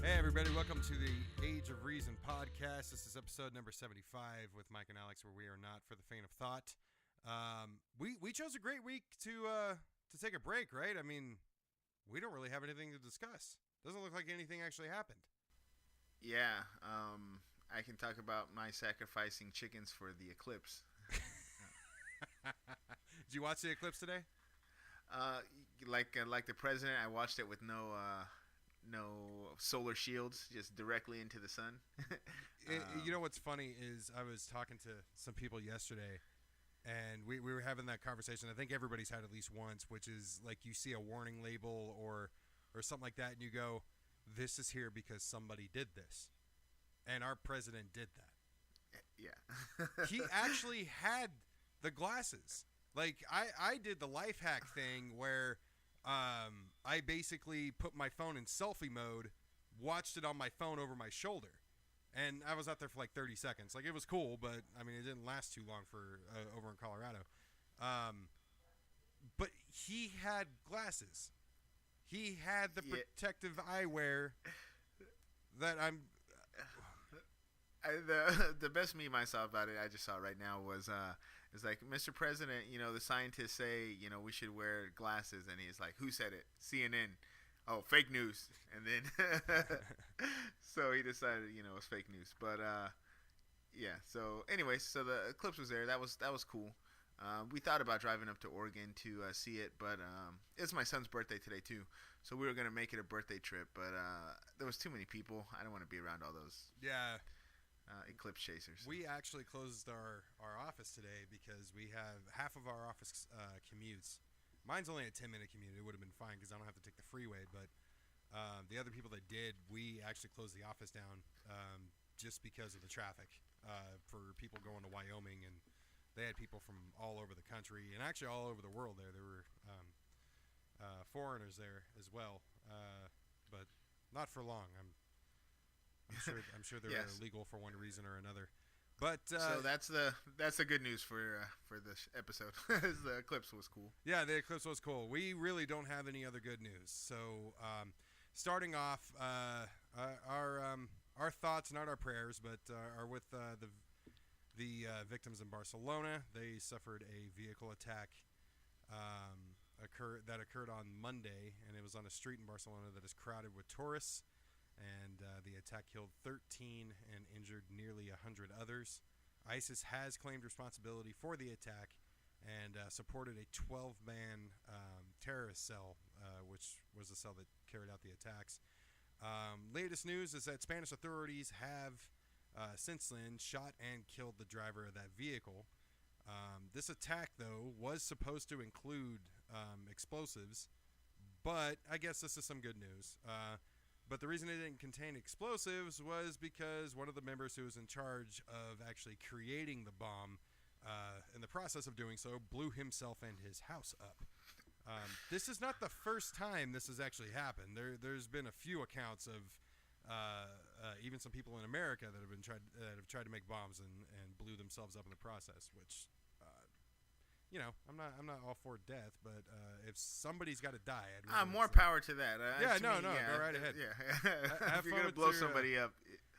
Hey everybody, welcome to the Age of Reason podcast. This is episode number 75 with Mike and Alex, where we are not for the faint of thought. We chose a great week to take a break, right? I mean, we don't really have anything to discuss. Doesn't look like anything actually happened. Yeah, I can talk about my sacrificing chickens for the eclipse. Did you watch the eclipse today? Like the president, I watched it with no solar shields, just directly into the sun. You know what's funny is I was talking to some people yesterday, and we were having that conversation. I think everybody's had at least once, which is like you see a warning label or something like that, and you go, "This is here because somebody did this," and our president did that. Yeah, He actually had the glasses. Like I did the life hack thing where I basically put my phone in selfie mode, watched it on my phone over my shoulder, and I was out there for like 30 seconds. Like, it was cool, but I mean, it didn't last too long for over in Colorado. But he had glasses. He had the protective eyewear that the best meme I saw about it, I just saw right now, was it's like, Mr. President, the scientists say, we should wear glasses, and he's like, who said it? CNN. Oh, fake news. And then so he decided, it was fake news. But yeah. So anyways, so the eclipse was there. That was cool. We thought about driving up to Oregon to see it, but it's my son's birthday today too, so we were gonna make it a birthday trip. But there was too many people. I don't want to be around all those. Yeah. Eclipse chasers. We actually closed our office today because we have half of our office commutes. Mine's only a 10-minute commute. It would have been fine because I don't have to take the freeway. But the other people that did, we actually closed the office down just because of the traffic for people going to Wyoming. And they had people from all over the country and actually all over the world there. There were foreigners there as well, but not for long. I'm sure they're yes. illegal for one reason or another. But so that's the good news for this episode. The eclipse was cool. Yeah, the eclipse was cool. We really don't have any other good news. So starting off, our thoughts, not our prayers, but are with the victims in Barcelona. They suffered a vehicle attack that occurred on Monday, and it was on a street in Barcelona that is crowded with tourists. And the attack killed 13 and injured nearly 100 others. ISIS has claimed responsibility for the attack and supported a 12-man terrorist cell, which was the cell that carried out the attacks. Latest news is that Spanish authorities have since then shot and killed the driver of that vehicle. This attack, though, was supposed to include explosives, but I guess this is some good news. But the reason it didn't contain explosives was because one of the members who was in charge of actually creating the bomb, in the process of doing so, blew himself and his house up. This is not the first time this has actually happened. There's been a few accounts of even some people in America that have tried to make bombs and blew themselves up in the process, which I'm not all for death, but if somebody's got to die, more power to that. Go right ahead. Yeah, if you're gonna blow somebody up,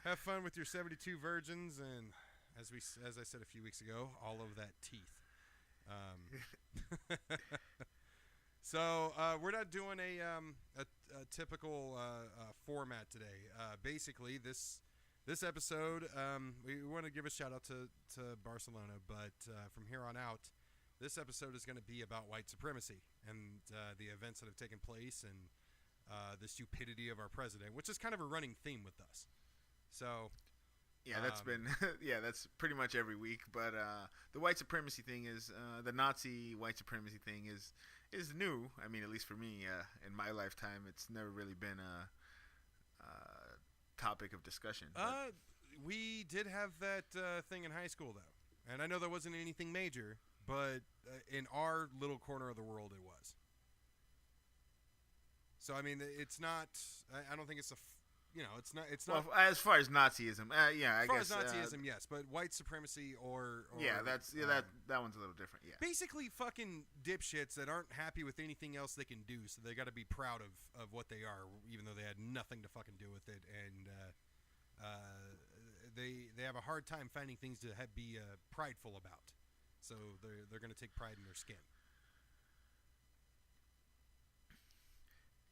have fun with your 72 virgins, and as I said a few weeks ago, all of that teeth. So we're not doing a typical format today. Basically, this episode, we want to give a shout out to Barcelona, but from here on out, this episode is going to be about white supremacy and the events that have taken place and the stupidity of our president, which is kind of a running theme with us. So, yeah, that's been that's pretty much every week. But the white supremacy thing is the Nazi white supremacy thing is new. I mean, at least for me, in my lifetime, it's never really been a topic of discussion. We did have that thing in high school, though, and I know that wasn't anything major. But in our little corner of the world, it was. So, I mean, it's not – I don't think it's it's not. It's Well, not. as far as Nazism, yeah, I As far guess. as Nazism, yes, but white supremacy or Yeah, that one's a little different. Yeah. basically fucking dipshits that aren't happy with anything else they can do, so they got to be proud of what they are, even though they had nothing to fucking do with it, and they have a hard time finding things to be prideful about. So they're going to take pride in their skin.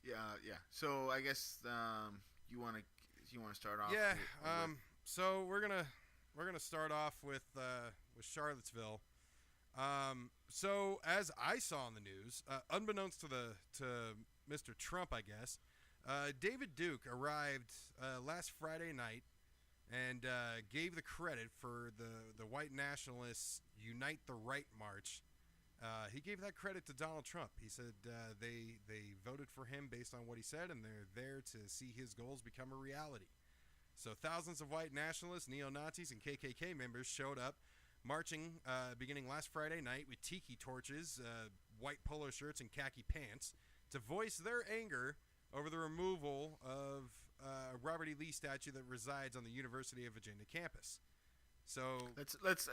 Yeah. So I guess you want to start off. Yeah. with So we're gonna start off with Charlottesville. So as I saw in the news, unbeknownst to Mr. Trump, I guess, David Duke arrived last Friday night and gave the credit for the white nationalists Unite the Right march. He gave that credit to Donald Trump. He said they voted for him based on what he said, and they're there to see his goals become a reality. So thousands of white nationalists, neo-Nazis, and KKK members showed up, marching beginning last Friday night with tiki torches, white polo shirts, and khaki pants to voice their anger over the removal of a Robert E. Lee statue that resides on the University of Virginia campus. So let's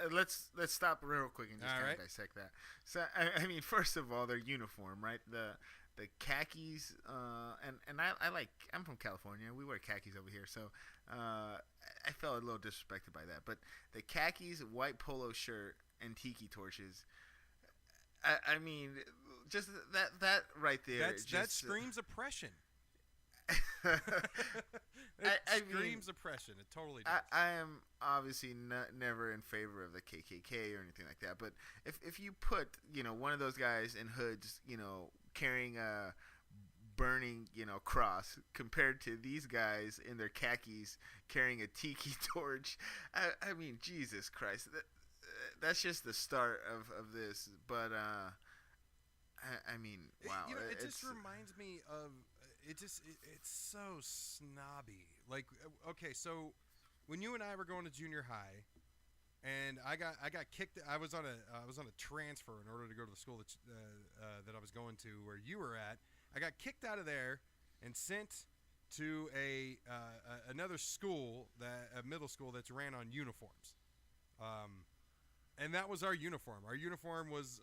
stop real quick and just All kind right. of dissect that. So I mean, first of all, their uniform, right? The khakis, and I'm from California. We wear khakis over here, so I felt a little disrespected by that. But the khakis, white polo shirt, and tiki torches. I mean, just that right there. that screams oppression. I Screams mean, oppression. It totally does. I am obviously never in favor of the KKK or anything like that. But if you put one of those guys in hoods, carrying a burning cross compared to these guys in their khakis carrying a tiki torch, I mean, Jesus Christ, that's just the start of this. But I mean, wow, it just reminds me of. It's so snobby. Like, okay, so when you and I were going to junior high, and I got kicked. I was on a transfer in order to go to the school that I was going to where you were at. I got kicked out of there and sent to another school, a middle school that's ran on uniforms. And that was our uniform. Our uniform was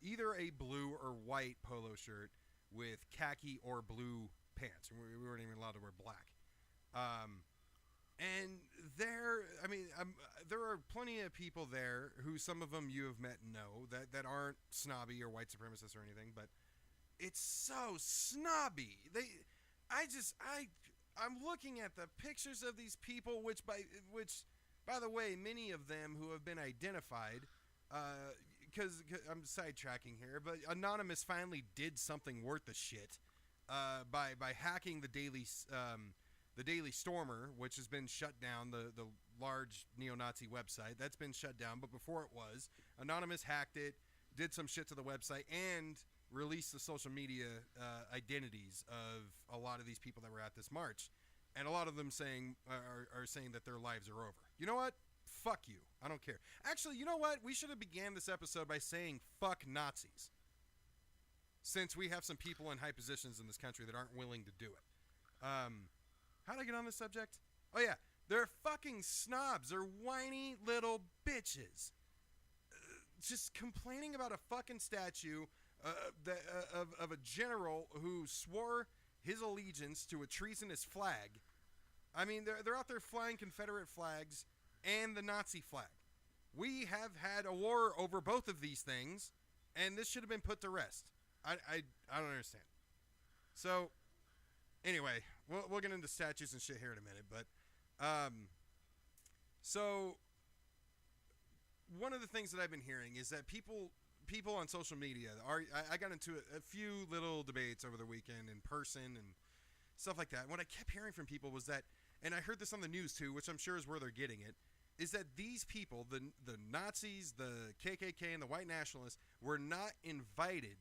either a blue or white polo shirt with khaki or blue pants. We weren't even allowed to wear black. And there are plenty of people there who some of them you have met and know that aren't snobby or white supremacists or anything, but it's so snobby. I'm looking at the pictures of these people, which by the way, many of them who have been identified, because I'm sidetracking here, but Anonymous finally did something worth the shit by hacking the Daily Stormer, which has been shut down, the large neo-Nazi website. That's been shut down, but before it was, Anonymous hacked it, did some shit to the website, and released the social media identities of a lot of these people that were at this march. And a lot of them are saying that their lives are over. You know what? Fuck you. I don't care. Actually, you know what? We should have began this episode by saying fuck Nazis. Since we have some people in high positions in this country that aren't willing to do it. How did I get on this subject? Oh yeah. They're fucking snobs. They're whiny little bitches. Just complaining about a fucking statue of a general who swore his allegiance to a treasonous flag. I mean, they're out there flying Confederate flags and the Nazi flag. We have had a war over both of these things, and this should have been put to rest. I don't understand. So, anyway, we'll get into statues and shit here in a minute, but so one of the things that I've been hearing is that people on social media I got into a few little debates over the weekend in person and stuff like that. And what I kept hearing from people was that, and I heard this on the news too, which I'm sure is where they're getting it, is that these people, the Nazis, the KKK, and the white nationalists, were not invited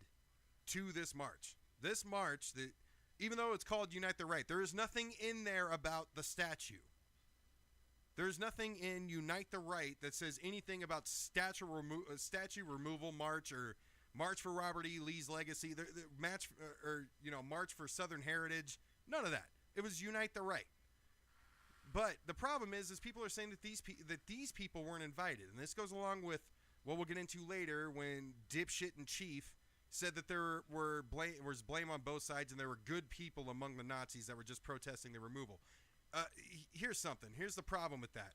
to this march. This march, even though it's called Unite the Right, there is nothing in there about the statue. There's nothing in Unite the Right that says anything about statue removal march or March for Robert E. Lee's legacy, March for Southern Heritage. None of that. It was Unite the Right. But the problem is people are saying that these people weren't invited, and this goes along with what we'll get into later when dipshit in chief said that there was blame on both sides, and there were good people among the Nazis that were just protesting the removal. Here's something. Here's the problem with that.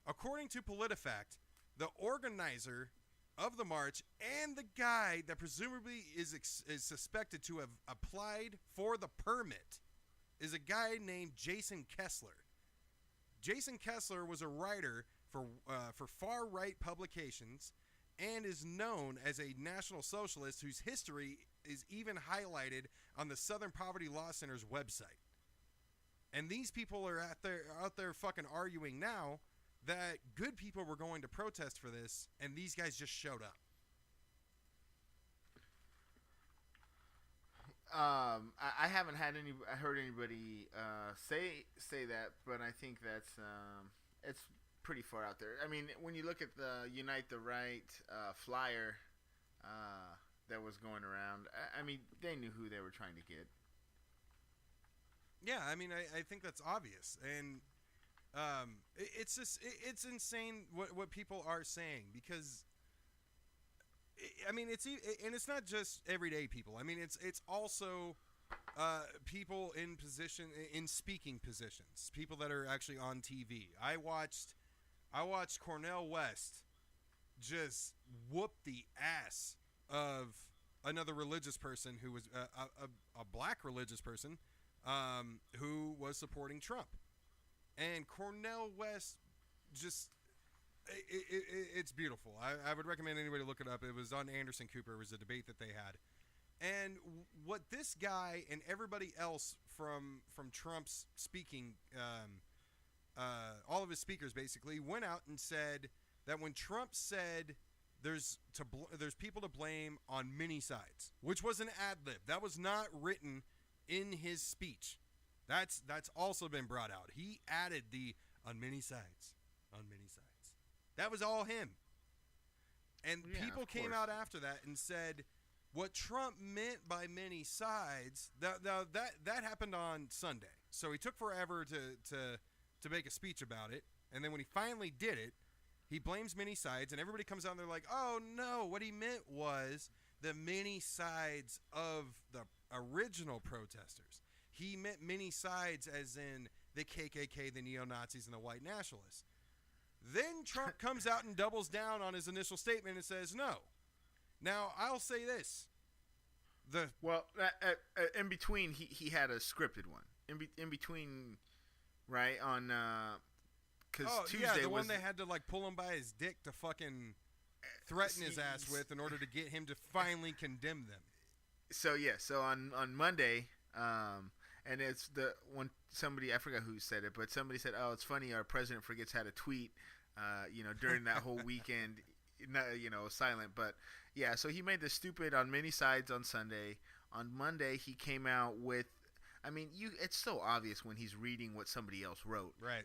According to PolitiFact, the organizer of the march and the guy that presumably is suspected to have applied for the permit is a guy named Jason Kessler. Jason Kessler was a writer for far-right publications and is known as a National Socialist whose history is even highlighted on the Southern Poverty Law Center's website. And these people are out there fucking arguing now that good people were going to protest for this, and these guys just showed up. I haven't heard anybody say that, but I think that's it's pretty far out there. I mean, when you look at the Unite the Right flyer that was going around, I mean, they knew who they were trying to get. Yeah, I mean, I think that's obvious, and it's just it's insane what people are saying, because I mean it's not just everyday people. I mean it's also people in speaking positions, people that are actually on TV. I watched Cornel West just whoop the ass of another religious person who was a black religious person who was supporting Trump. And Cornel West just, it's beautiful. I would recommend anybody look it up. It was on Anderson Cooper. It was a debate that they had. And what this guy and everybody else from Trump's speaking, all of his speakers basically went out and said that when Trump said there's people to blame on many sides, which was an ad lib. That was not written in his speech. That's also been brought out. He added the on many sides. That was all him. And people came out after that and said what Trump meant by many sides. That happened on Sunday. So he took forever to make a speech about it. And then when he finally did it, he blames many sides, and everybody comes out and they're like, "Oh no, what he meant was the many sides of the original protesters. He meant many sides as in the KKK, the neo-Nazis, and the white nationalists." Then Trump comes out and doubles down on his initial statement and says no. Now, I'll say this. In between, he had a scripted one. In between, right, on... Tuesday one they had to like pull him by his dick to fucking threaten his ass with in order to get him to finally condemn them. So on Monday, and it's the one somebody, I forgot who said it, but somebody said, "Oh, it's funny our president forgets how to tweet." During that whole weekend, silent. But yeah, so he made the stupid on many sides on Sunday. On Monday, he came out with. I mean, it's so obvious when he's reading what somebody else wrote. Right.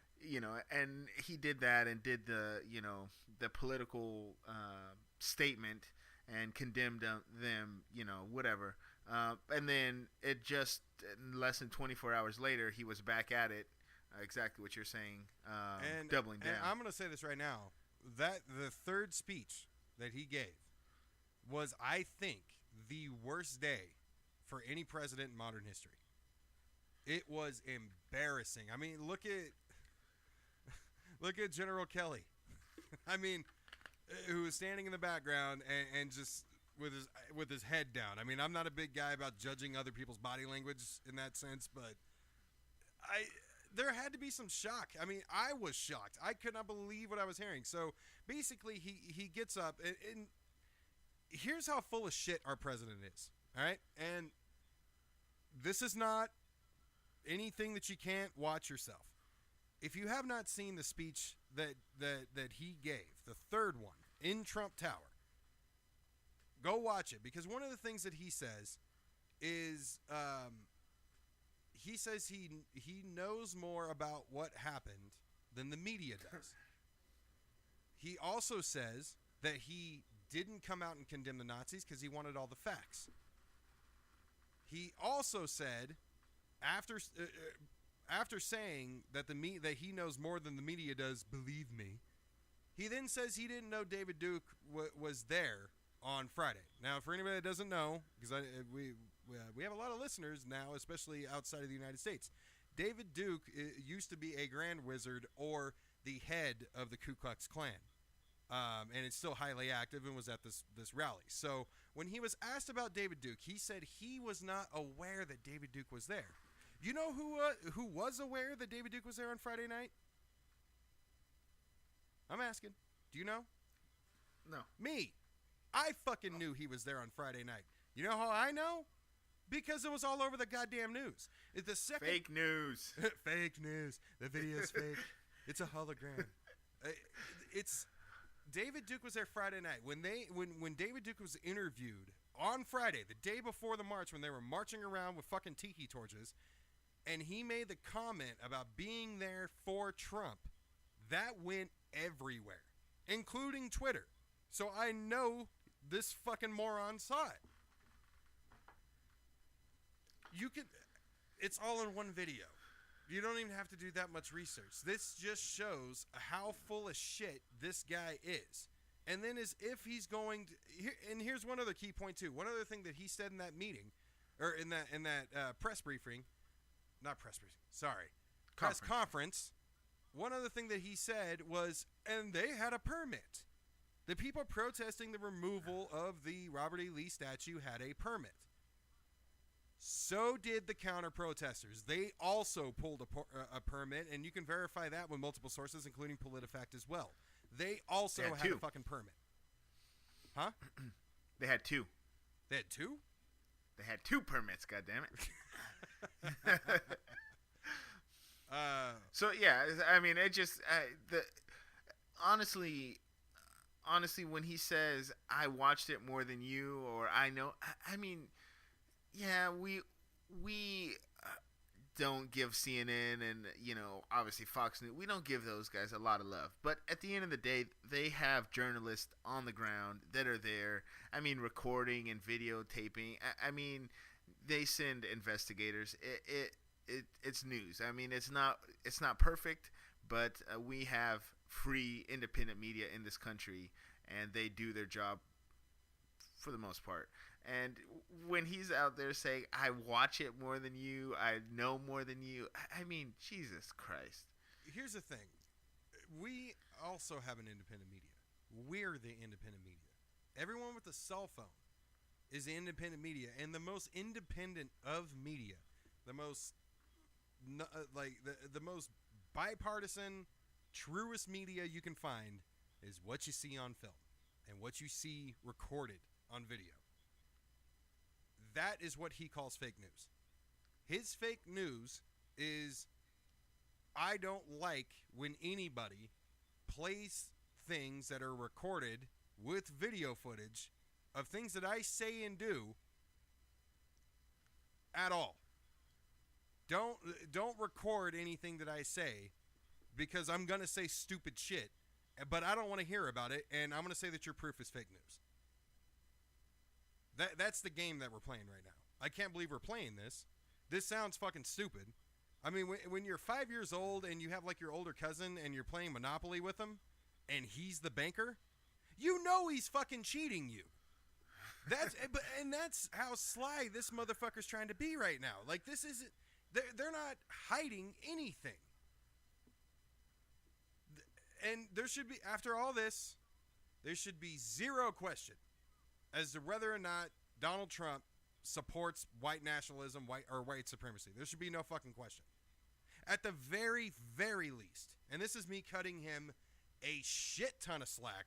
And he did that and did the political statement and condemned them, whatever. And then it just less than 24 hours later, he was back at it. Exactly what you're saying, doubling down. And I'm going to say this right now, that the third speech that he gave was, I think, the worst day for any president in modern history. It was embarrassing. I mean, look at General Kelly. I mean, who was standing in the background and just with his head down. I mean, I'm not a big guy about judging other people's body language in that sense, but there had to be some shock. I mean, I was shocked. I could not believe what I was hearing. So basically, he gets up and here's how full of shit our president is. All right, and this is not anything that you can't watch yourself. If you have not seen the speech that he gave, the third one in Trump Tower, go watch it, because one of the things that he says is he says he knows more about what happened than the media does. He also says that he didn't come out and condemn the Nazis because he wanted all the facts. He also said, after after saying that that he knows more than the media does, believe me, he then says he didn't know David Duke was there on Friday. Now, for anybody that doesn't know, because we have a lot of listeners now, especially outside of the United States, David Duke used to be a Grand Wizard or the head of the Ku Klux Klan. And it's still highly active and was at this rally. So when he was asked about David Duke, he said he was not aware that David Duke was there. You know who was aware that David Duke was there on Friday night? I'm asking. Do you know? No. Me. I fucking knew he was there on Friday night. You know how I know? Because it was all over the goddamn news. The second Fake news. Fake news. The video's fake. It's a hologram. It's David Duke was there Friday night. When David Duke was interviewed on Friday, the day before the march, when they were marching around with fucking tiki torches, and he made the comment about being there for Trump, that went everywhere, including Twitter. So I know this fucking moron saw it. It's all in one video. You don't even have to do that much research. This just shows how full of shit this guy is. And then as if he's going to, and here's one other key point too. One other thing that he said in that meeting, or in that press briefing, not press briefing, sorry, press conference. One other thing that he said was, and they had a permit. The people protesting the removal of the Robert E. Lee statue had a permit. So did the counter-protesters. They also pulled a permit, and you can verify that with multiple sources, including PolitiFact as well. They also had a fucking permit. Huh? They had two. They had two? They had two permits, goddammit. So, yeah, I mean, it just... Honestly, when he says, I watched it more than you, or I know... I mean... Yeah, we don't give CNN and, obviously Fox News. We don't give those guys a lot of love. But at the end of the day, they have journalists on the ground that are there. I mean, recording and videotaping. I mean, they send investigators. It's news. I mean, it's not perfect, but we have free, independent media in this country, and they do their job for the most part. And when he's out there saying, I watch it more than you, I know more than you, I mean, Jesus Christ. Here's the thing. We also have an independent media. We're the independent media. Everyone with a cell phone is the independent media. And the most independent of media, the most, the most bipartisan, truest media you can find is what you see on film and what you see recorded on video. That is what he calls fake news. His fake news is, I don't like when anybody plays things that are recorded with video footage of things that I say and do at all. Don't record anything that I say, because I'm going to say stupid shit, but I don't want to hear about it, and I'm going to say that your proof is fake news. That's the game that we're playing right now. I can't believe we're playing this. This sounds fucking stupid. I mean, when you're 5 years old and you have like your older cousin and you're playing Monopoly with him, and he's the banker, you know he's fucking cheating you. That's how sly this motherfucker's trying to be right now. Like, this isn't. They're not hiding anything. And there should be, after all this, there should be zero question as to whether or not Donald Trump supports white nationalism, white supremacy. There should be no fucking question. At the very, very least, and this is me cutting him a shit ton of slack,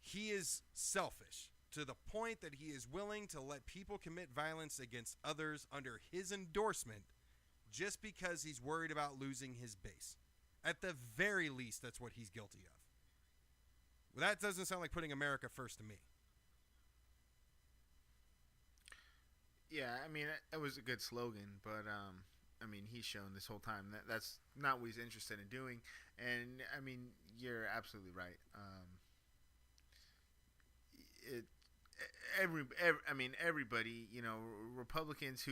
he is selfish to the point that he is willing to let people commit violence against others under his endorsement just because he's worried about losing his base. At the very least, that's what he's guilty of. Well, that doesn't sound like putting America first to me. Yeah, I mean, it was a good slogan, but I mean, he's shown this whole time that that's not what he's interested in doing. And I mean, you're absolutely right. Everybody, Republicans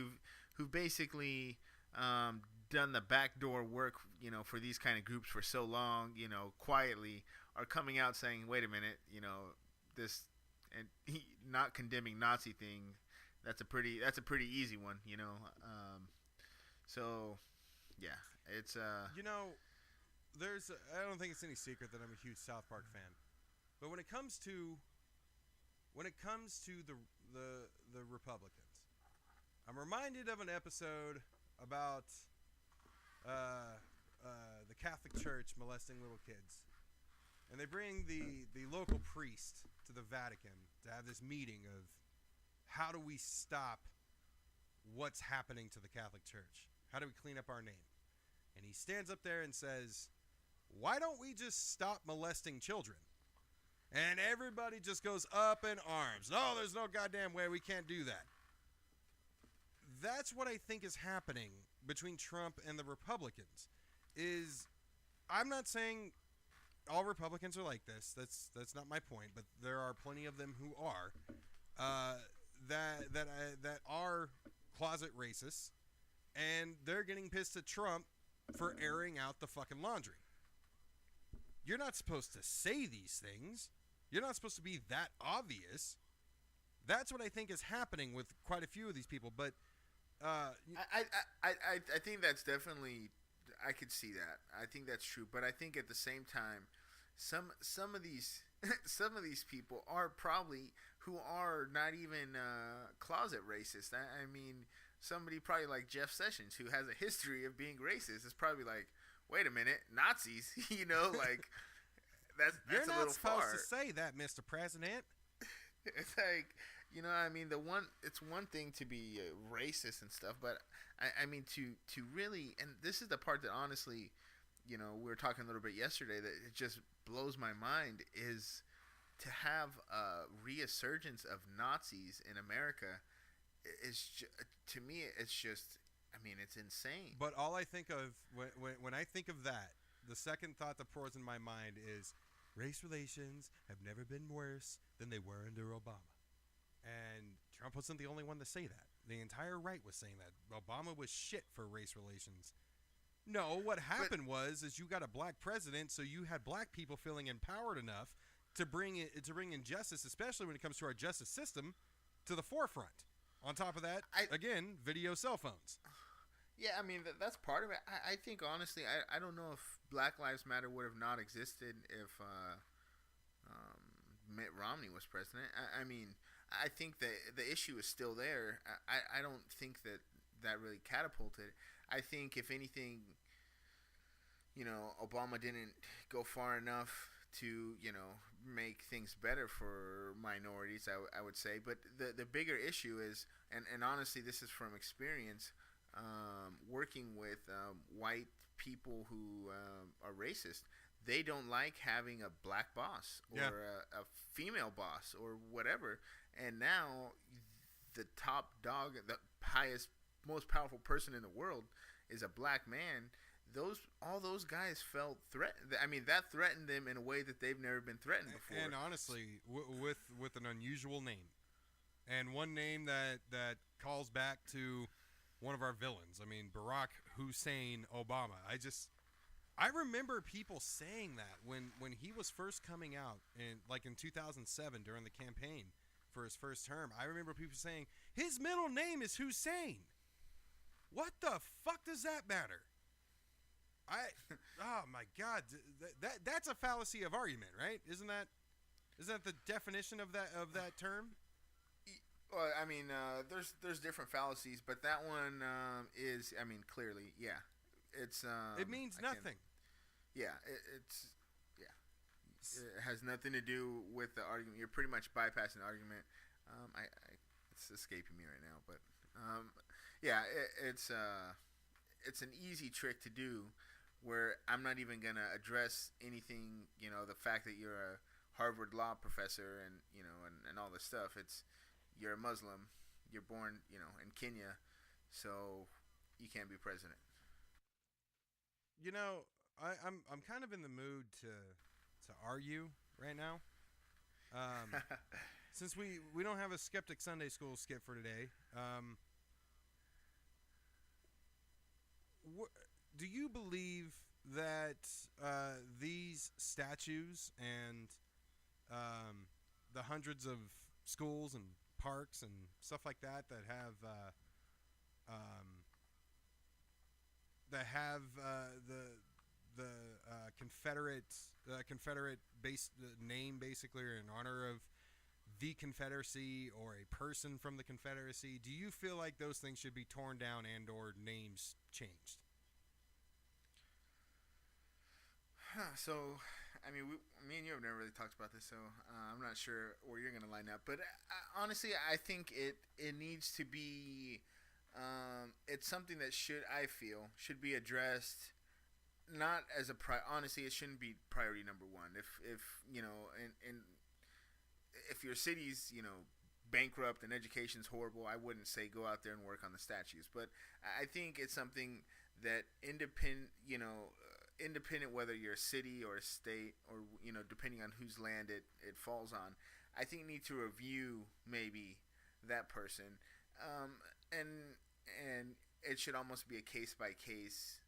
who basically done the backdoor work, for these kind of groups for so long, quietly, are coming out saying, "Wait a minute, this," and not condemning Nazi thing. That's a pretty easy one, So, yeah, it's I don't think it's any secret that I'm a huge South Park fan, but when it comes to the Republicans, I'm reminded of an episode about the Catholic Church molesting little kids, and they bring the local priest to the Vatican to have this meeting of how do we stop what's happening to the Catholic Church? How do we clean up our name? And he stands up there and says, "Why don't we just stop molesting children?" And everybody just goes up in arms. "No, there's no goddamn way. We can't do that." That's what I think is happening between Trump and the Republicans. I'm not saying all Republicans are like this. That's not my point. But there are plenty of them who are that are closet racists, and they're getting pissed at Trump for airing out the fucking laundry. You're not supposed to say these things. You're not supposed to be that obvious. That's what I think is happening with quite a few of these people. But I think that's definitely, I could see that. I think that's true. But I think at the same time, some of these some of these people are probably who are not even closet racist. I mean, somebody probably like Jeff Sessions, who has a history of being racist, is probably like, "Wait a minute, Nazis," like that's you're a not little supposed far. to say that, Mr. President. It's like, I mean, it's one thing to be racist and stuff, but I mean to really, and this is the part that honestly, we were talking a little bit yesterday, that it just blows my mind, is to have a resurgence of Nazis in America. To me, it's just, I mean, it's insane. But all I think of when I think of that, the second thought that pours in my mind is race relations have never been worse than they were under Obama. And Trump wasn't the only one to say that. The entire right was saying that. Obama was shit for race relations. No, what happened is you got a black president, so you had black people feeling empowered enough to bring injustice, especially when it comes to our justice system, to the forefront. On top of that, again, video cell phones. Yeah, I mean, that's part of it. I think, honestly, I don't know if Black Lives Matter would have not existed if Mitt Romney was president. I mean, I think that the issue is still there. I don't think that really catapulted. I think, if anything, Obama didn't go far enough to, make things better for minorities, I would say. But the bigger issue is, and honestly, this is from experience, working with white people who are racist. They don't like having a black boss or a female boss or whatever. And now the top dog, the highest, most powerful person in the world is a black man. All those guys felt threatened. I mean, that threatened them in a way that they've never been threatened before. And honestly, with an unusual name, and one name that calls back to one of our villains. I mean, Barack Hussein Obama. I remember people saying that when he was first coming out in 2007 during the campaign for his first term. I remember people saying his middle name is Hussein. What the fuck does that matter? Oh my God, that's a fallacy of argument, right? Isn't that the definition of that term? Well, I mean, there's different fallacies, but that one is, I mean, clearly, yeah, it's. It means nothing. It has nothing to do with the argument. You're pretty much bypassing the argument. It's escaping me right now, but it's an easy trick to do, where I'm not even gonna address anything. The fact that you're a Harvard law professor and and all this stuff. You're a Muslim. You're born in Kenya, so you can't be president. I'm kind of in the mood to argue right now. Since we don't have a Skeptic Sunday School skit for today, do you believe that these statues and the hundreds of schools and parks and stuff like that um, the Confederate base name basically, or in honor of the Confederacy or a person from the Confederacy, do you feel like those things should be torn down and or names changed? So, I mean, me and you have never really talked about this, so I'm not sure where you're going to line up. But honestly, I think it needs to be. It's something that should be addressed. Not as a honestly, it shouldn't be priority number one. If you know, and if your city's bankrupt and education's horrible, I wouldn't say go out there and work on the statues. But I think it's something that independent whether you're a city or a state, or depending on whose land it falls on, I think need to review maybe that person, and it should almost be a case by case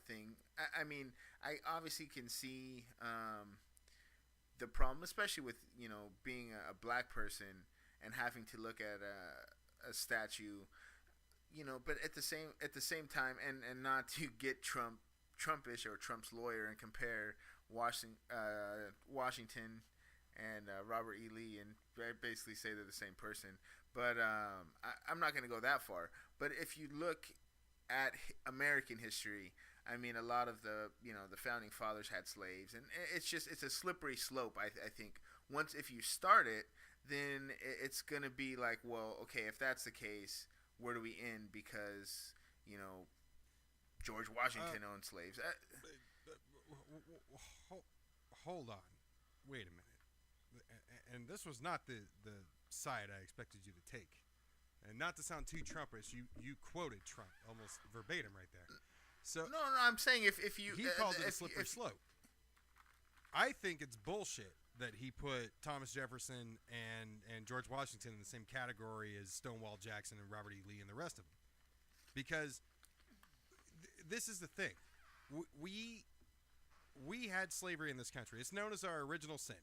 thing. I mean, I obviously can see the problem, especially with being a black person and having to look at a statue, but at the same time, and not to get Trumpish or Trump's lawyer and compare Washington and Robert E. Lee and basically say they're the same person. But I'm not going to go that far. But if you look at American history, I mean, a lot of the founding fathers had slaves, and it's a slippery slope. I think once if you start it, then it's going to be like, well, okay, if that's the case, where do we end? Because George Washington owned slaves. Hold on. Wait a minute. And this was not the side I expected you to take. And not to sound too Trumpish, you quoted Trump almost verbatim right there. So no, I'm saying if you he called it a slippery slope. I think it's bullshit that he put Thomas Jefferson and George Washington in the same category as Stonewall Jackson and Robert E. Lee and the rest of them, because this is the thing. We had slavery in this country. It's known as our original sin.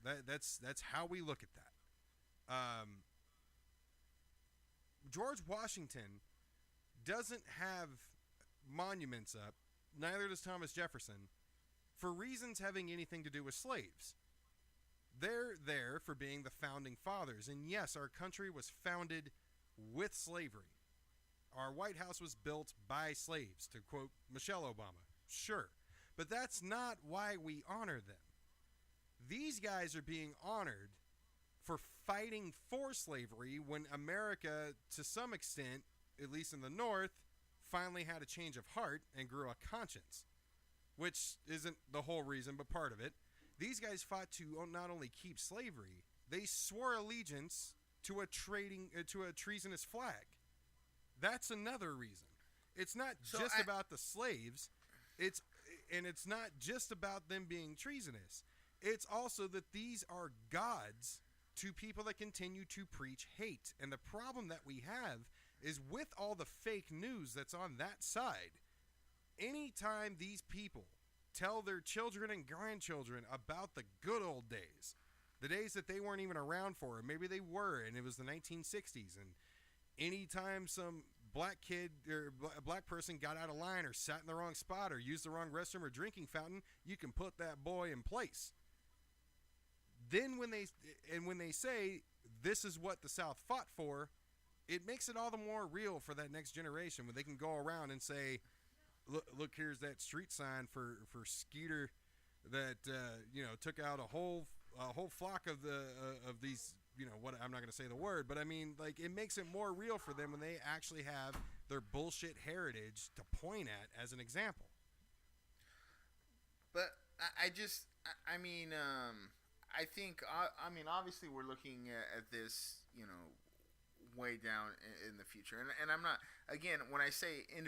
That's how we look at that. George Washington doesn't have monuments up, neither does Thomas Jefferson, for reasons having anything to do with slaves. They're there for being the founding fathers. And yes, our country was founded with slavery. Our White House was built by slaves, to quote Michelle Obama. Sure. But that's not why we honor them. These guys are being honored for fighting for slavery when America, to some extent, at least in the North, finally had a change of heart and grew a conscience, which isn't the whole reason, but part of it. These guys fought to not only keep slavery, they swore allegiance to a treasonous flag. That's another reason. It's not just about the slaves. It's not just about them being treasonous. It's also that these are gods to people that continue to preach hate. And the problem that we have is with all the fake news that's on that side, anytime these people tell their children and grandchildren about the good old days, the days that they weren't even around for, or maybe they were, and it was the 1960s, and anytime some black kid or black person got out of line or sat in the wrong spot or used the wrong restroom or drinking fountain, you can put that boy in place. Then when they say this is what the South fought for, it makes it all the more real for that next generation when they can go around and say, look, here's that street sign for Skeeter that took out a whole flock of these, what, I'm not going to say the word, but I mean, like, it makes it more real for them when they actually have their bullshit heritage to point at as an example. But I think obviously we're looking at this, way down in the future, and I'm not, again, when I say on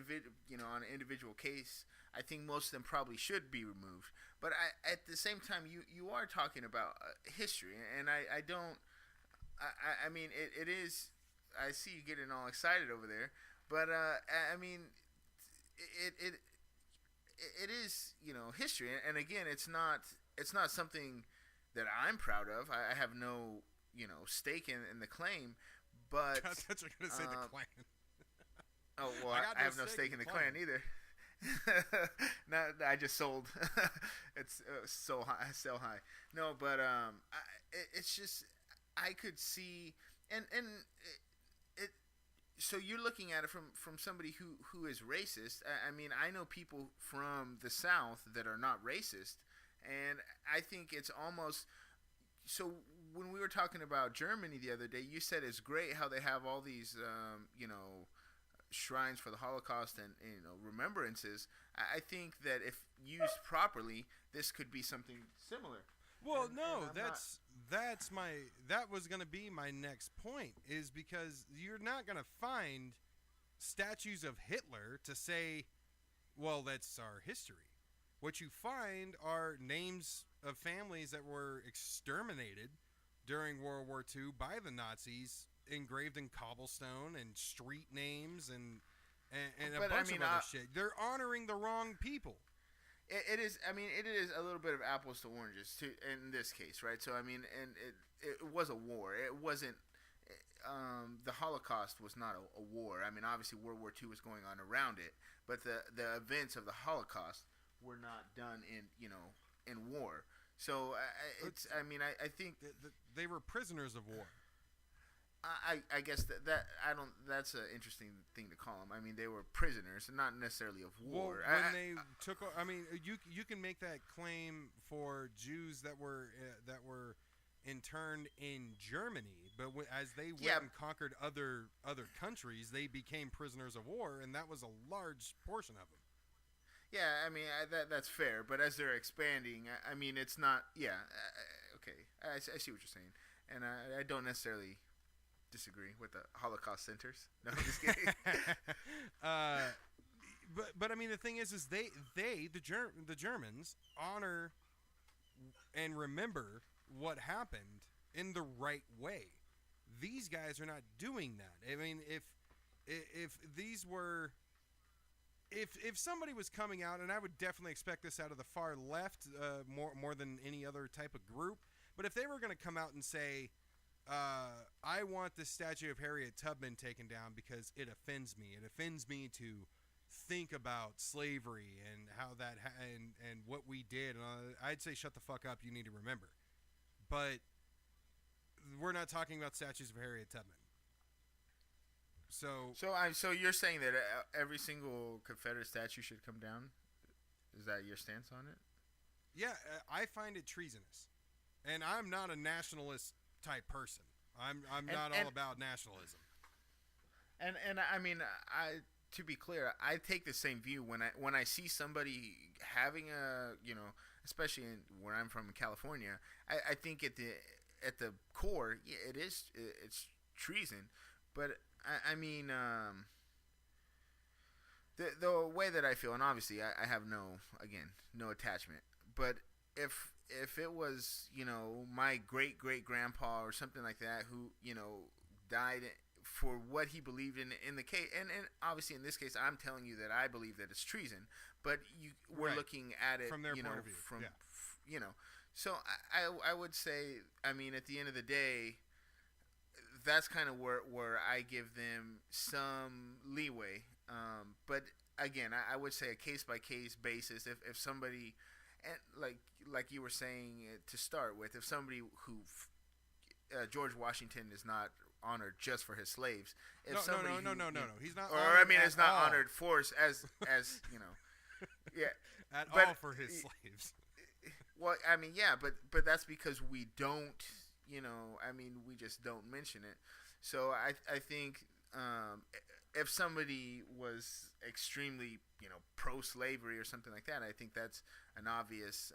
an individual case, I think most of them probably should be removed. But at the same time, you are talking about history, and I mean, I see you getting all excited over there, but I mean, it it is, history, and again, it's not something that I'm proud of. I have no, stake in the claim, but I thought you were gonna say the Klan. oh well, I got I have no stake in the Klan either. No, I just sold. It's so high, sell high. No, but it's just I could see, and it. So you're looking at it from somebody who is racist. I mean, I know people from the South that are not racist, and I think it's almost so. When we were talking about Germany the other day, you said it's great how they have all these, shrines for the Holocaust and remembrances. I think that if used properly, this could be something similar. Well, And no, I'm not- that was gonna be my next point, is because you're not gonna find statues of Hitler to say, well, that's our history. What you find are names of families that were exterminated during World War II by the Nazis, engraved in cobblestone, and street names and a But, bunch of other shit. They're honoring the wrong people. It is. I mean, it is a little bit of apples to oranges too in this case, right? So I mean, and it was a war. It wasn't. The Holocaust was not a war. I mean, obviously World War II was going on around it, but the events of the Holocaust were not done in war. So it's. I mean, I think They were prisoners of war. I guess that I don't. That's an interesting thing to call them. I mean, they were prisoners, not necessarily of war. Well, when they took, I mean, you can make that claim for Jews that were interned in Germany, but as they went and conquered other countries, they became prisoners of war, and that was a large portion of them. Yeah, I mean that's fair, but as they're expanding, I mean it's not. Yeah, okay, I see what you're saying, and I don't necessarily disagree with the Holocaust centers. No, I'm just kidding. But I mean the thing is the Germans honor and remember what happened in the right way. These guys are not doing that. I mean, if these were. If somebody was coming out, and I would definitely expect this out of the far left more than any other type of group, but if they were going to come out and say, I want the statue of Harriet Tubman taken down because it offends me. It offends me to think about slavery and how that and what we did. I'd say shut the fuck up. You need to remember. But we're not talking about statues of Harriet Tubman. So you're saying that every single Confederate statue should come down? Is that your stance on it? Yeah, I find it treasonous, and I'm not a nationalist type person. I'm not all about nationalism. And I mean, to be clear, I take the same view when I see somebody having especially where I'm from in California. I think at the core, yeah, it's treason, but I mean, the way that I feel, and obviously I have no attachment, but if it was, my great grandpa or something like that who, died for what he believed in the case, and obviously in this case I'm telling you that I believe that it's treason, but we're right. looking at it from their point of view. So I would say, I mean, at the end of the day, that's kind of where I give them some leeway. But again, I would say a case by case basis. If somebody, and like you were saying to start with, if somebody who George Washington is not honored just for his slaves. No. He's not. Or honored I mean, it's at not all. honored for as yeah. At but- all for his slaves. Well, I mean, yeah, but that's because we don't, I mean, we just don't mention it. So I think if somebody was extremely, pro-slavery or something like that, I think that's an obvious.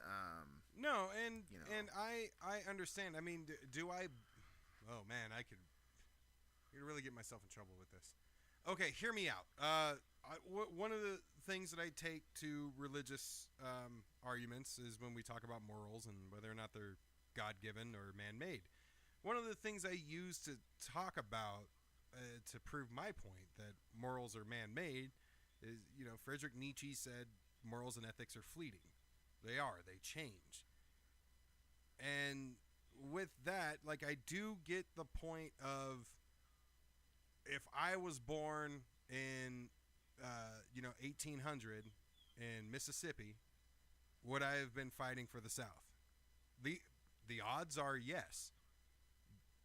No, and I understand. I mean, do I? Oh man, I could really get myself in trouble with this. Okay, hear me out. One of the things that I take to religious arguments is when we talk about morals and whether or not they're God-given or man-made. One of the things I use to talk about to prove my point that morals are man-made is, Friedrich Nietzsche said morals and ethics are fleeting. They are. They change. And with that, like, I do get the point of, if I was born in 1800 in Mississippi, would I have been fighting for the South? The odds are yes.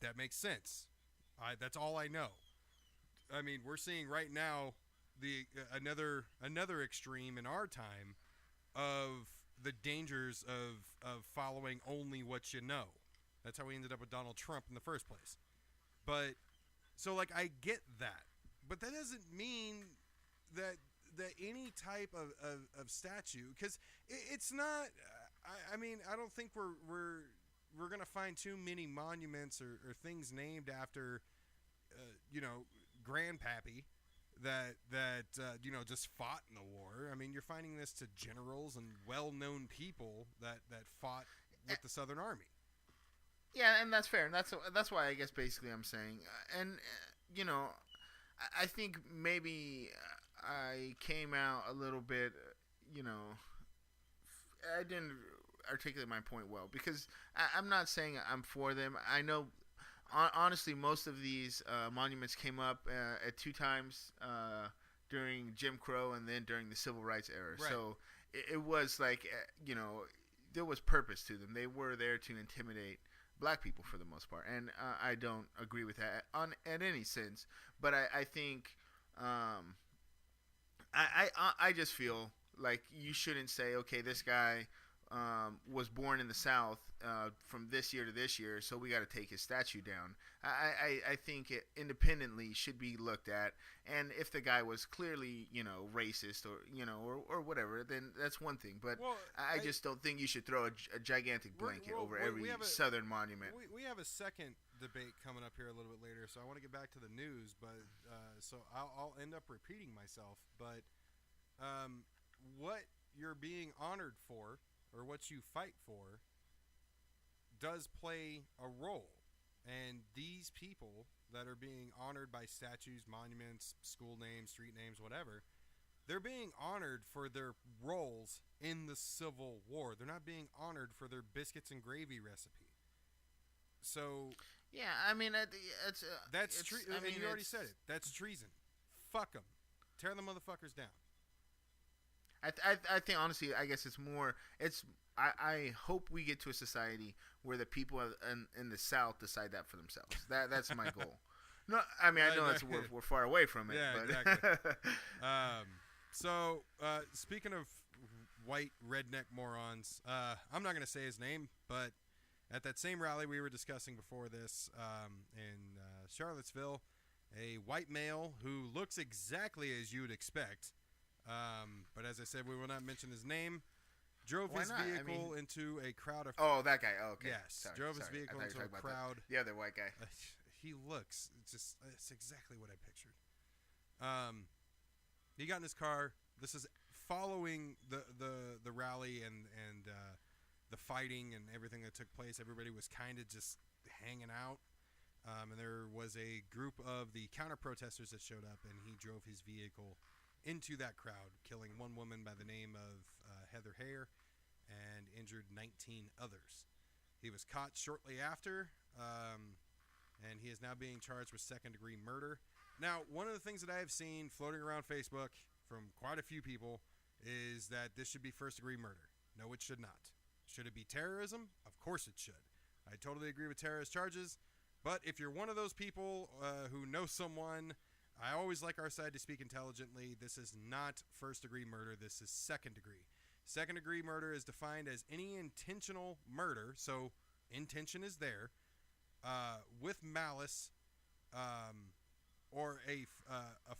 That makes sense. That's all I know. I mean, we're seeing right now another extreme in our time of the dangers of following only what you know. That's how we ended up with Donald Trump in the first place. But so, like, I get that, but that doesn't mean that any type of statue, because it's not. I mean, I don't think we're gonna find too many monuments or things named after, Grandpappy that just fought in the war. I mean, you're finding this to generals and well-known people that fought with the Southern Army. Yeah, and that's fair, and that's why I guess basically I'm saying, I think maybe I came out a little bit, I didn't articulate my point well, because I'm not saying I'm for them. I know, honestly, most of these monuments came up at two times during Jim Crow and then during the Civil Rights era. Right. So it was like, there was purpose to them. They were there to intimidate black people for the most part, and I don't agree with that in any sense. But I think I just feel like you shouldn't say, okay, this guy was born in the South from this year to this year, so we got to take his statue down. I think it independently should be looked at, and if the guy was clearly, racist or whatever, then that's one thing. But I just don't think you should throw a gigantic blanket over every Southern monument. We have a second debate coming up here a little bit later, so I want to get back to the news, but so I'll end up repeating myself. But what you're being honored for, or what you fight for, does play a role. And these people that are being honored by statues, monuments, school names, street names, whatever, they're being honored for their roles in the Civil War. They're not being honored for their biscuits and gravy recipe. So yeah, I mean, that's treason. I mean, you already said it. That's treason. Fuck them. Tear the motherfuckers down. I think, honestly, I guess it's more. I hope we get to a society where the people in the South decide that for themselves. That's my goal. No, I mean, I know we're far away from it. Yeah, but. exactly. So speaking of white redneck morons, I'm not going to say his name, but at that same rally we were discussing before this in Charlottesville, a white male who looks exactly as you would expect. But as I said, we will not mention his name. Drove his vehicle into a crowd of... Oh, that guy. Oh, okay. Yes. Drove his vehicle into a crowd. The other white guy. He looks... It's exactly what I pictured. He got in his car. This is following the rally and the fighting and everything that took place. Everybody was kind of just hanging out. And there was a group of the counter-protesters that showed up, and he drove his vehicle into that crowd, killing one woman by the name of Heather Heyer and injured 19 others. He was caught shortly after, and he is now being charged with second-degree murder. Now, one of the things that I have seen floating around Facebook from quite a few people is that this should be first-degree murder. No, it should not. Should it be terrorism? Of course it should. I totally agree with terrorist charges, but if you're one of those people who know someone... I always like our side to speak intelligently. This is not first-degree murder. This is second-degree. Second-degree murder is defined as any intentional murder, so intention is there, with malice or a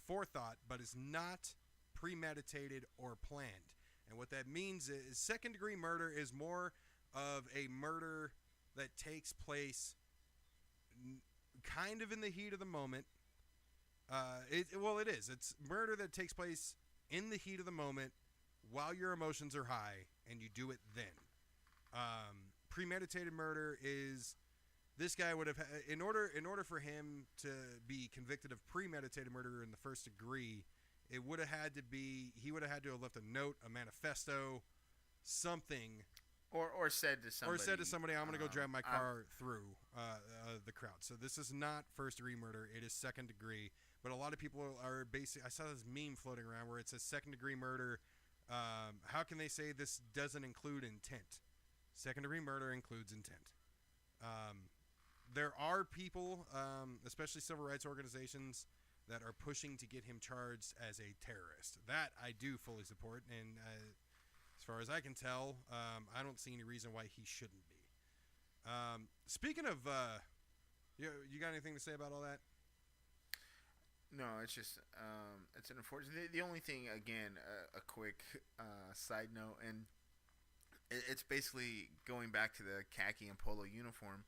forethought, but is not premeditated or planned. And what that means is second-degree murder is more of a murder that takes place kind of in the heat of the moment. It is. It's murder that takes place in the heat of the moment while your emotions are high, and you do it then. Premeditated murder is this guy would have in order for him to be convicted of premeditated murder in the first degree It would have had to be. He would have had to have left a note, a manifesto, something, or said to somebody, I'm going to go drive my car through the crowd. So this is not first degree murder. It is second degree. But a lot of people are basically. I saw this meme floating around where it says second degree murder. How can they say this doesn't include intent? Second degree murder includes intent. There are people, especially civil rights organizations, that are pushing to get him charged as a terrorist. That I do fully support, and as far as I can tell, I don't see any reason why he shouldn't be. Speaking of, you got anything to say about all that? No, it's just it's an unfortunate. The only thing, again, a quick side note, and it's basically going back to the khaki and polo uniform.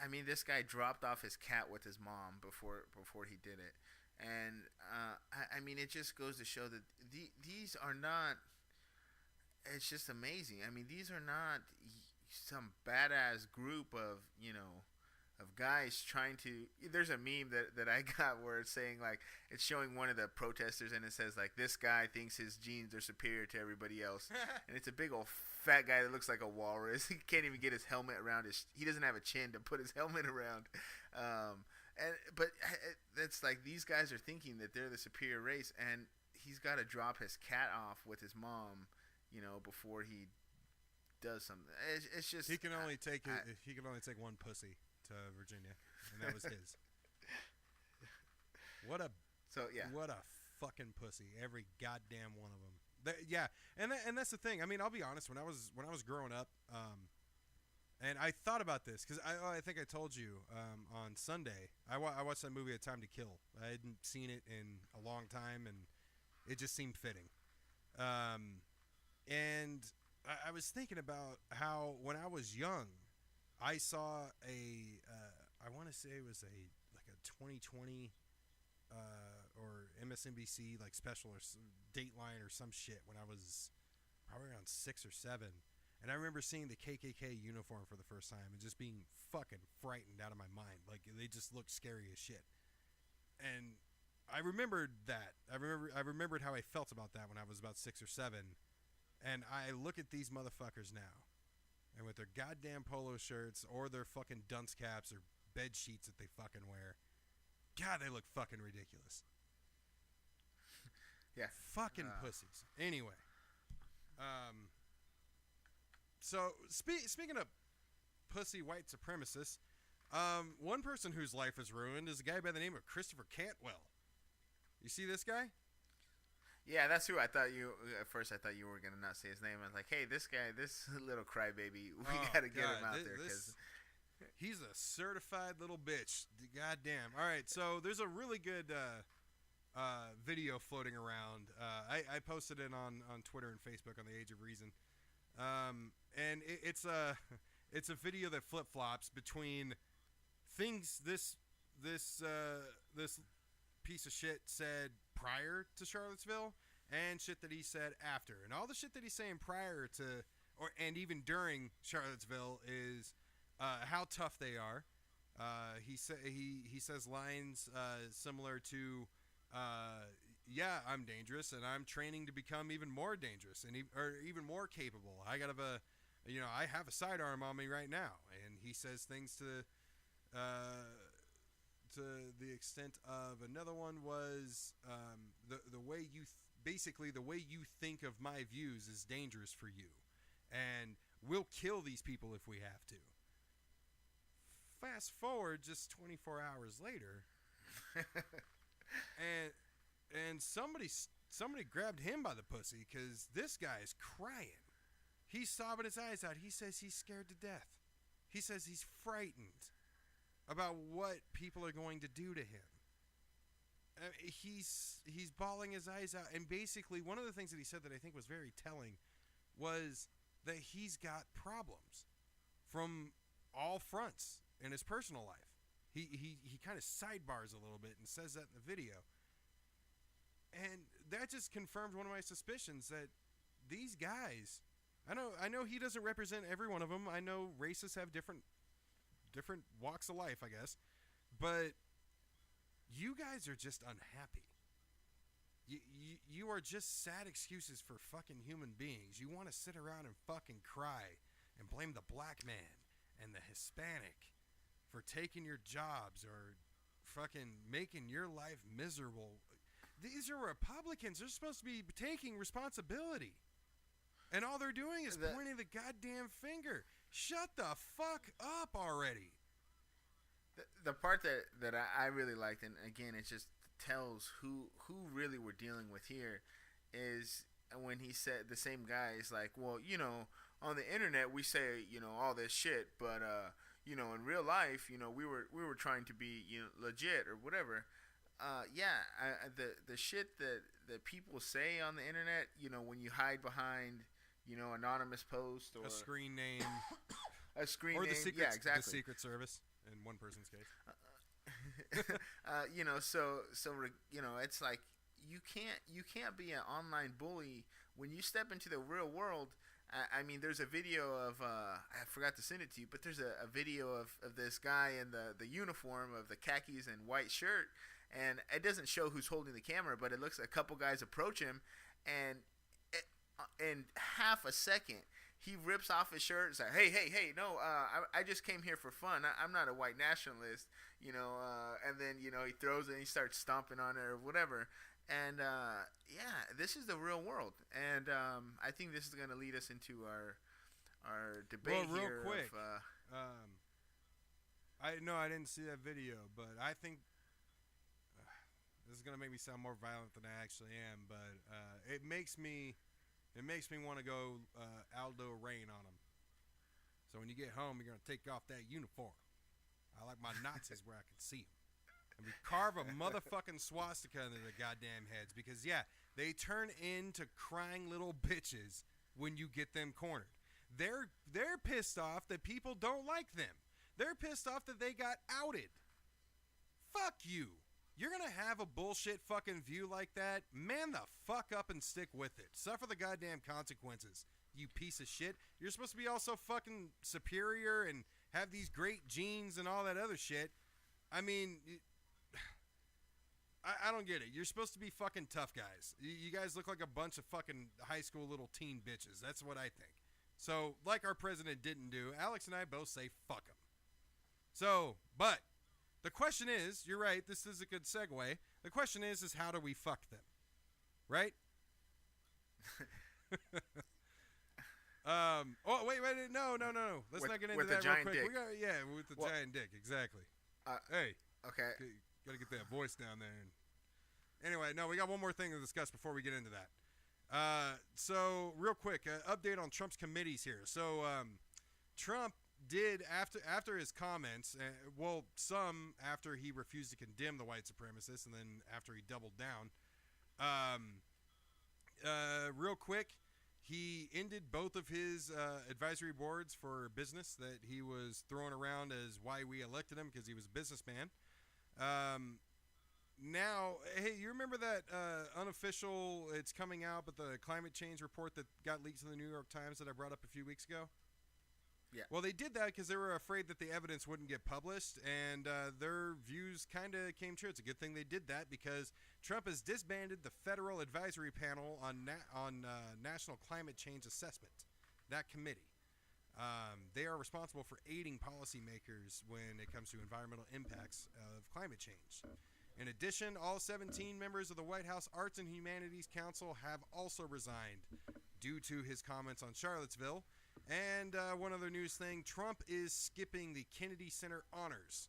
I mean, this guy dropped off his cat with his mom before he did it, and I mean, it just goes to show that these are not. It's just amazing. I mean, these are not some badass group of of guys trying to. There's a meme that I got where it's saying, like, it's showing one of the protesters and it says, like, this guy thinks his genes are superior to everybody else, and it's a big old fat guy that looks like a walrus. He can't even get his helmet around he doesn't have a chin to put his helmet around. But it's like these guys are thinking that they're the superior race, and he's got to drop his cat off with his mom, before he does something. It's just he can only take one pussy to Virginia, and that was his. What a fucking pussy! Every goddamn one of them. And that's the thing. I mean, I'll be honest. When I was growing up, and I thought about this because I think I told you on Sunday I watched that movie A Time to Kill. I hadn't seen it in a long time, and it just seemed fitting. And I was thinking about how when I was young, I saw I want to say it was a 2020 or MSNBC like special or Dateline or some shit when I was probably around 6 or 7, and I remember seeing the KKK uniform for the first time and just being fucking frightened out of my mind. Like, they just looked scary as shit, and I remembered that. I remembered how I felt about that when I was about 6 or 7, and I look at these motherfuckers now. And with their goddamn polo shirts or their fucking dunce caps or bed sheets that they fucking wear, God, they look fucking ridiculous. Yeah. Fucking pussies. Anyway. So, speaking of pussy white supremacists, one person whose life is ruined is a guy by the name of Christopher Cantwell. You see this guy? Yeah, that's who I thought you. At first, I thought you were gonna not say his name. I was like, "Hey, this guy, this little crybaby, we gotta get him out there because he's a certified little bitch." Goddamn! All right, so there's a really good video floating around. I posted it on Twitter and Facebook on the Age of Reason, and it's a video that flip flops between things this piece of shit said prior to Charlottesville and shit that he said after. And all the shit that he's saying prior to and even during Charlottesville is how tough they are. He says lines similar to I'm dangerous and I'm training to become even more dangerous and even more capable. I have a sidearm on me right now. And he says things to the extent of, another one was the way the way you think of my views is dangerous for you, and we'll kill these people if we have to. Fast forward just 24 hours later, and somebody grabbed him by the pussy because this guy is crying. He's sobbing his eyes out. He says he's scared to death. He says he's frightened about what people are going to do to him. He's bawling his eyes out, and basically one of the things that he said that I think was very telling was that he's got problems from all fronts in his personal life. He kind of sidebars a little bit and says that in the video, and that just confirmed one of my suspicions that these guys, I know he doesn't represent every one of them. I know racists have different walks of life, I guess, but you guys are just unhappy. You are just sad excuses for fucking human beings. You want to sit around and fucking cry and blame the black man and the Hispanic for taking your jobs or fucking making your life miserable. These are Republicans. They're supposed to be taking responsibility. And all they're doing is pointing the goddamn finger. Shut the fuck up already. The part that I really liked, and again, it just tells who really we're dealing with here, is when he said, the same guy is like, well, you know, on the internet we say, you know, all this shit, but you know, in real life, you know, we were trying to be, you know, legit or whatever. The shit that people say on the internet, you know, when you hide behind, you know, anonymous post or a screen name, a screen or name, the Secret, yeah, exactly, the Secret Service in one person's case. You know, so you know, it's like you can't be an online bully when you step into the real world. I mean, there's a video of I forgot to send it to you, but there's a video of this guy in the uniform of the khakis and white shirt, and it doesn't show who's holding the camera, but it looks like a couple guys approach him, and in half a second he rips off his shirt and says, hey, no, I just came here for fun. I'm not a white nationalist, you know, and then, you know, he throws it and he starts stomping on it or whatever. And, yeah, this is the real world. And I think this is going to lead us into our debate real here. Quick, I didn't see that video, but I think this is going to make me sound more violent than I actually am, but it makes me want to go Aldo Rain on him. So when you get home, you're going to take off that uniform. I like my Nazis where I can see them. And we carve a motherfucking swastika into their goddamn heads because, yeah, they turn into crying little bitches when you get them cornered. They're pissed off that people don't like them. They're pissed off that they got outed. Fuck you. You're going to have a bullshit fucking view like that? Man the fuck up and stick with it. Suffer the goddamn consequences, you piece of shit. You're supposed to be also fucking superior and have these great genes and all that other shit. I mean, I don't get it. You're supposed to be fucking tough guys. You guys look like a bunch of fucking high school little teen bitches. That's what I think. So, like our president didn't do, Alex and I both say fuck him. So, but the question is, you're right, this is a good segue. The question is how do we fuck them? Right? Oh, wait, no. Let's not get into that real quick. Dick. With the giant dick, exactly. Hey. Okay. Got to get that voice down there. Anyway, no, we got one more thing to discuss before we get into that. So, real quick, update on Trump's committees here. So, Trump did, after his comments, some after he refused to condemn the white supremacists, and then after he doubled down, real quick, he ended both of his advisory boards for business that he was throwing around as why we elected him, because he was a businessman. Now, hey, you remember that unofficial, it's coming out, but the climate change report that got leaked in the New York Times that I brought up a few weeks ago? Yeah. Well, they did that because they were afraid that the evidence wouldn't get published, and their views kind of came true. It's a good thing they did that because Trump has disbanded the Federal Advisory Panel on National Climate Change Assessment, that committee. They are responsible for aiding policymakers when it comes to environmental impacts of climate change. In addition, all 17 members of the White House Arts and Humanities Council have also resigned due to his comments on Charlottesville. And one other news thing, Trump is skipping the Kennedy Center Honors.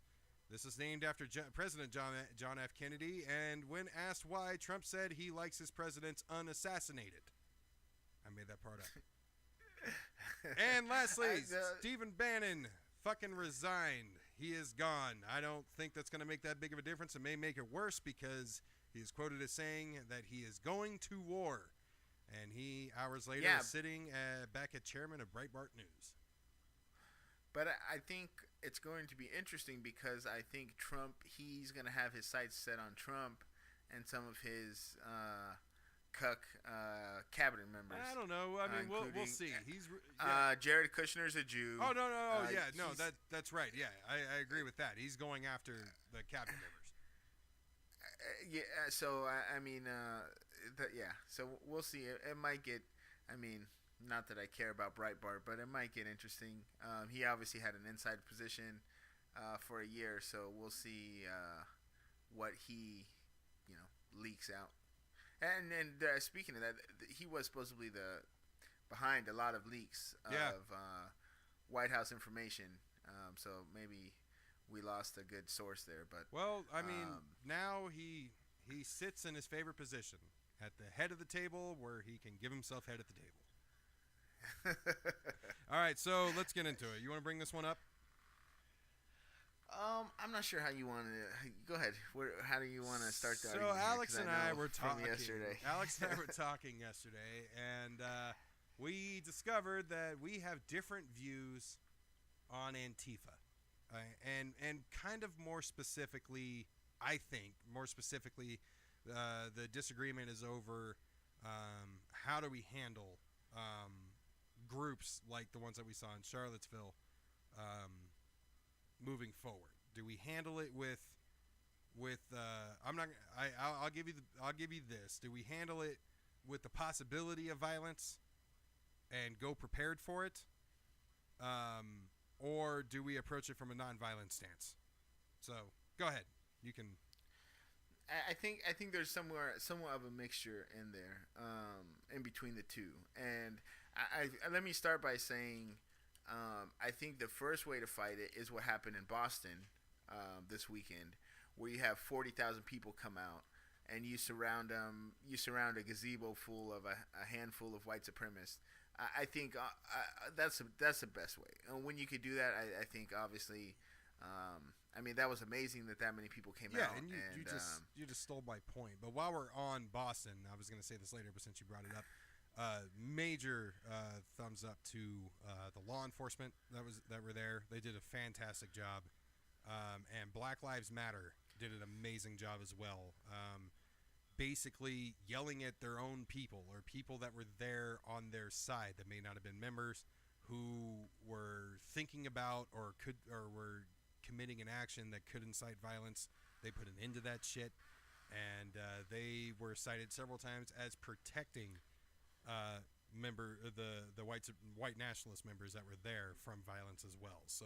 This is named after President John F. Kennedy, and when asked why, Trump said he likes his presidents unassassinated. I made that part up. And lastly, Stephen Bannon fucking resigned. He is gone. I don't think that's going to make that big of a difference. It may make it worse because he is quoted as saying that he is going to war. And he, hours later, is sitting back at chairman of Breitbart News. But I think it's going to be interesting because I think Trump, he's going to have his sights set on Trump and some of his cuck cabinet members. I don't know. I mean, we'll see. He's Jared Kushner's a Jew. Oh, no. That's right. Yeah, I agree with that. He's going after the cabinet members. So, I mean... yeah. So we'll see. It might get. I mean, not that I care about Breitbart, but it might get interesting. He obviously had an inside position for a year, so we'll see what he, leaks out. And speaking of that, he was supposedly the behind a lot of leaks Yeah. of White House information. So maybe we lost a good source there, but Well, I mean, um, now he sits in his favorite position at the head of the table, where he can give himself head at the table. All right, so let's get into it. You want to bring this one up? I'm not sure how you want to go ahead. How do you want to start the So argument here? Alex 'Cause and know I were from talking yesterday. Alex and I were talking yesterday, and we discovered that we have different views on Antifa, and kind of more specifically, I think more specifically, the disagreement is over how do we handle groups like the ones that we saw in Charlottesville moving forward. Do we handle it with I'll give you this. Do we handle it with the possibility of violence and go prepared for it? Or do we approach it from a nonviolent stance? So, go ahead. You can. I think there's somewhat of a mixture in there, in between the two. And let me start by saying, I think the first way to fight it is what happened in Boston this weekend, where you have 40,000 people come out and you surround a gazebo full of a handful of white supremacists. I think that's the best way. And when you could do that, I think obviously, I mean, that was amazing that many people came out. Yeah, and you just stole my point. But while we're on Boston, I was going to say this later, but since you brought it up, major thumbs up to the law enforcement that were there. They did a fantastic job, and Black Lives Matter did an amazing job as well. Basically yelling at their own people, or people that were there on their side that may not have been members, who were thinking about or were committing an action that could incite violence. They put an end to that shit, and they were cited several times as protecting the white nationalist members that were there from violence as well. So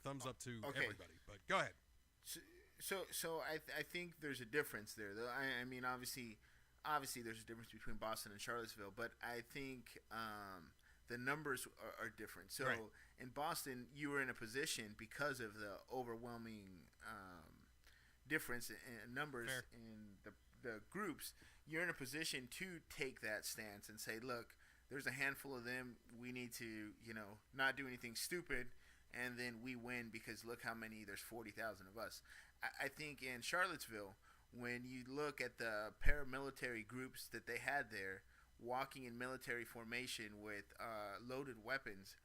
thumbs up to everybody. But go ahead. So I think there's a difference there, though. I mean, obviously there's a difference between Boston and Charlottesville, but I think the numbers are different. So right. In Boston, you were in a position, because of the overwhelming difference in numbers Fair. in the groups, you're in a position to take that stance and say, look, there's a handful of them. We need to, not do anything stupid, and then we win because look how many, there's 40,000 of us. I think in Charlottesville, when you look at the paramilitary groups that they had there, walking in military formation with loaded weapons,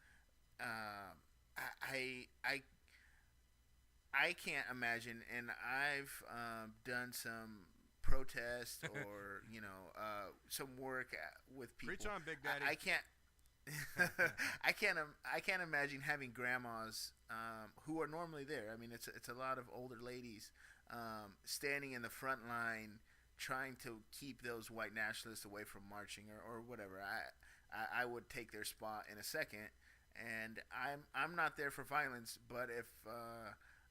I can't imagine. And I've done some protest or some work with people. Preach on, Big Daddy. I can't. I can't imagine having grandmas who are normally there. I mean, it's a lot of older ladies standing in the front line trying to keep those white nationalists away from marching or whatever. I would take their spot in a second, and I'm not there for violence, but if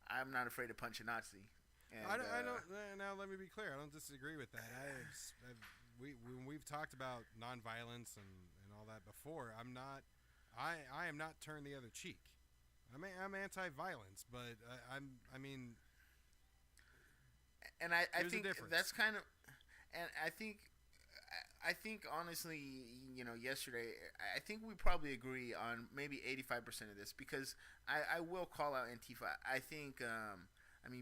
I'm not afraid to punch a Nazi. And, I don't. Now let me be clear. I don't disagree with that. When we've talked about nonviolence and all that before, I'm not. I am not turned the other cheek. I'm anti-violence, but I mean. And I think difference. that's kind of, and I think honestly, yesterday, I think we probably agree on maybe 85% of this, because I will call out Antifa. I think,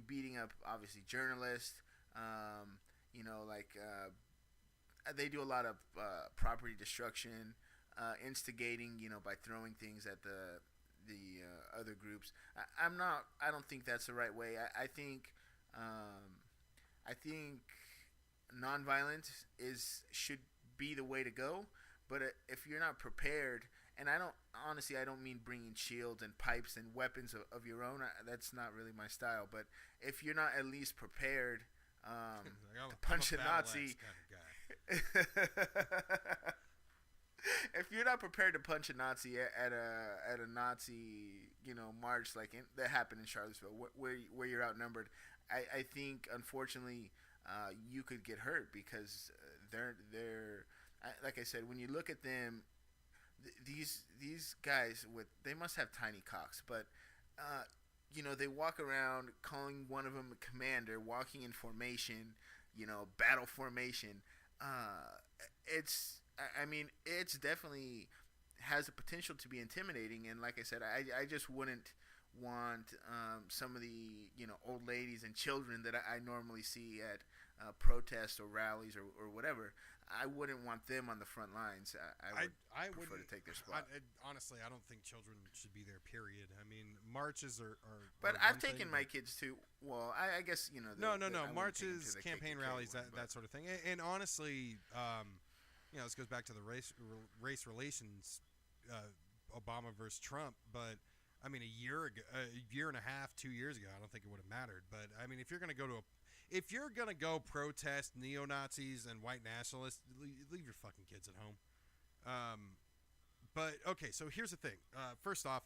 beating up obviously journalists, they do a lot of property destruction, instigating, by throwing things at the other groups. I don't think that's the right way. I think nonviolence should be the way to go. But if you're not prepared, and I don't mean bringing shields and pipes and weapons of your own. That's not really my style. But if you're not at least prepared to punch a Nazi, kind of guy. If you're not prepared to punch a Nazi at a Nazi, march like that happened in Charlottesville, where you're outnumbered, I think unfortunately you could get hurt because they're like I said, when you look at them, these guys they must have tiny cocks, but they walk around calling one of them a commander, walking in formation, battle formation. It's definitely has the potential to be intimidating, and like I said, I just wouldn't want some of the old ladies and children that I normally see at protests or rallies or whatever. I wouldn't want them on the front lines. I would prefer to take their spot. Honestly, I don't think children should be there. Period. I mean, marches are. But I've taken my kids to. Well, I guess No. Marches, campaign rallies, that sort of thing. And honestly, this goes back to the race relations, Obama versus Trump. But I mean, a year and a half, 2 years ago, I don't think it would have mattered. But I mean, if you're going to go protest neo-Nazis and white nationalists, leave your fucking kids at home. But okay, so here's the thing. First off,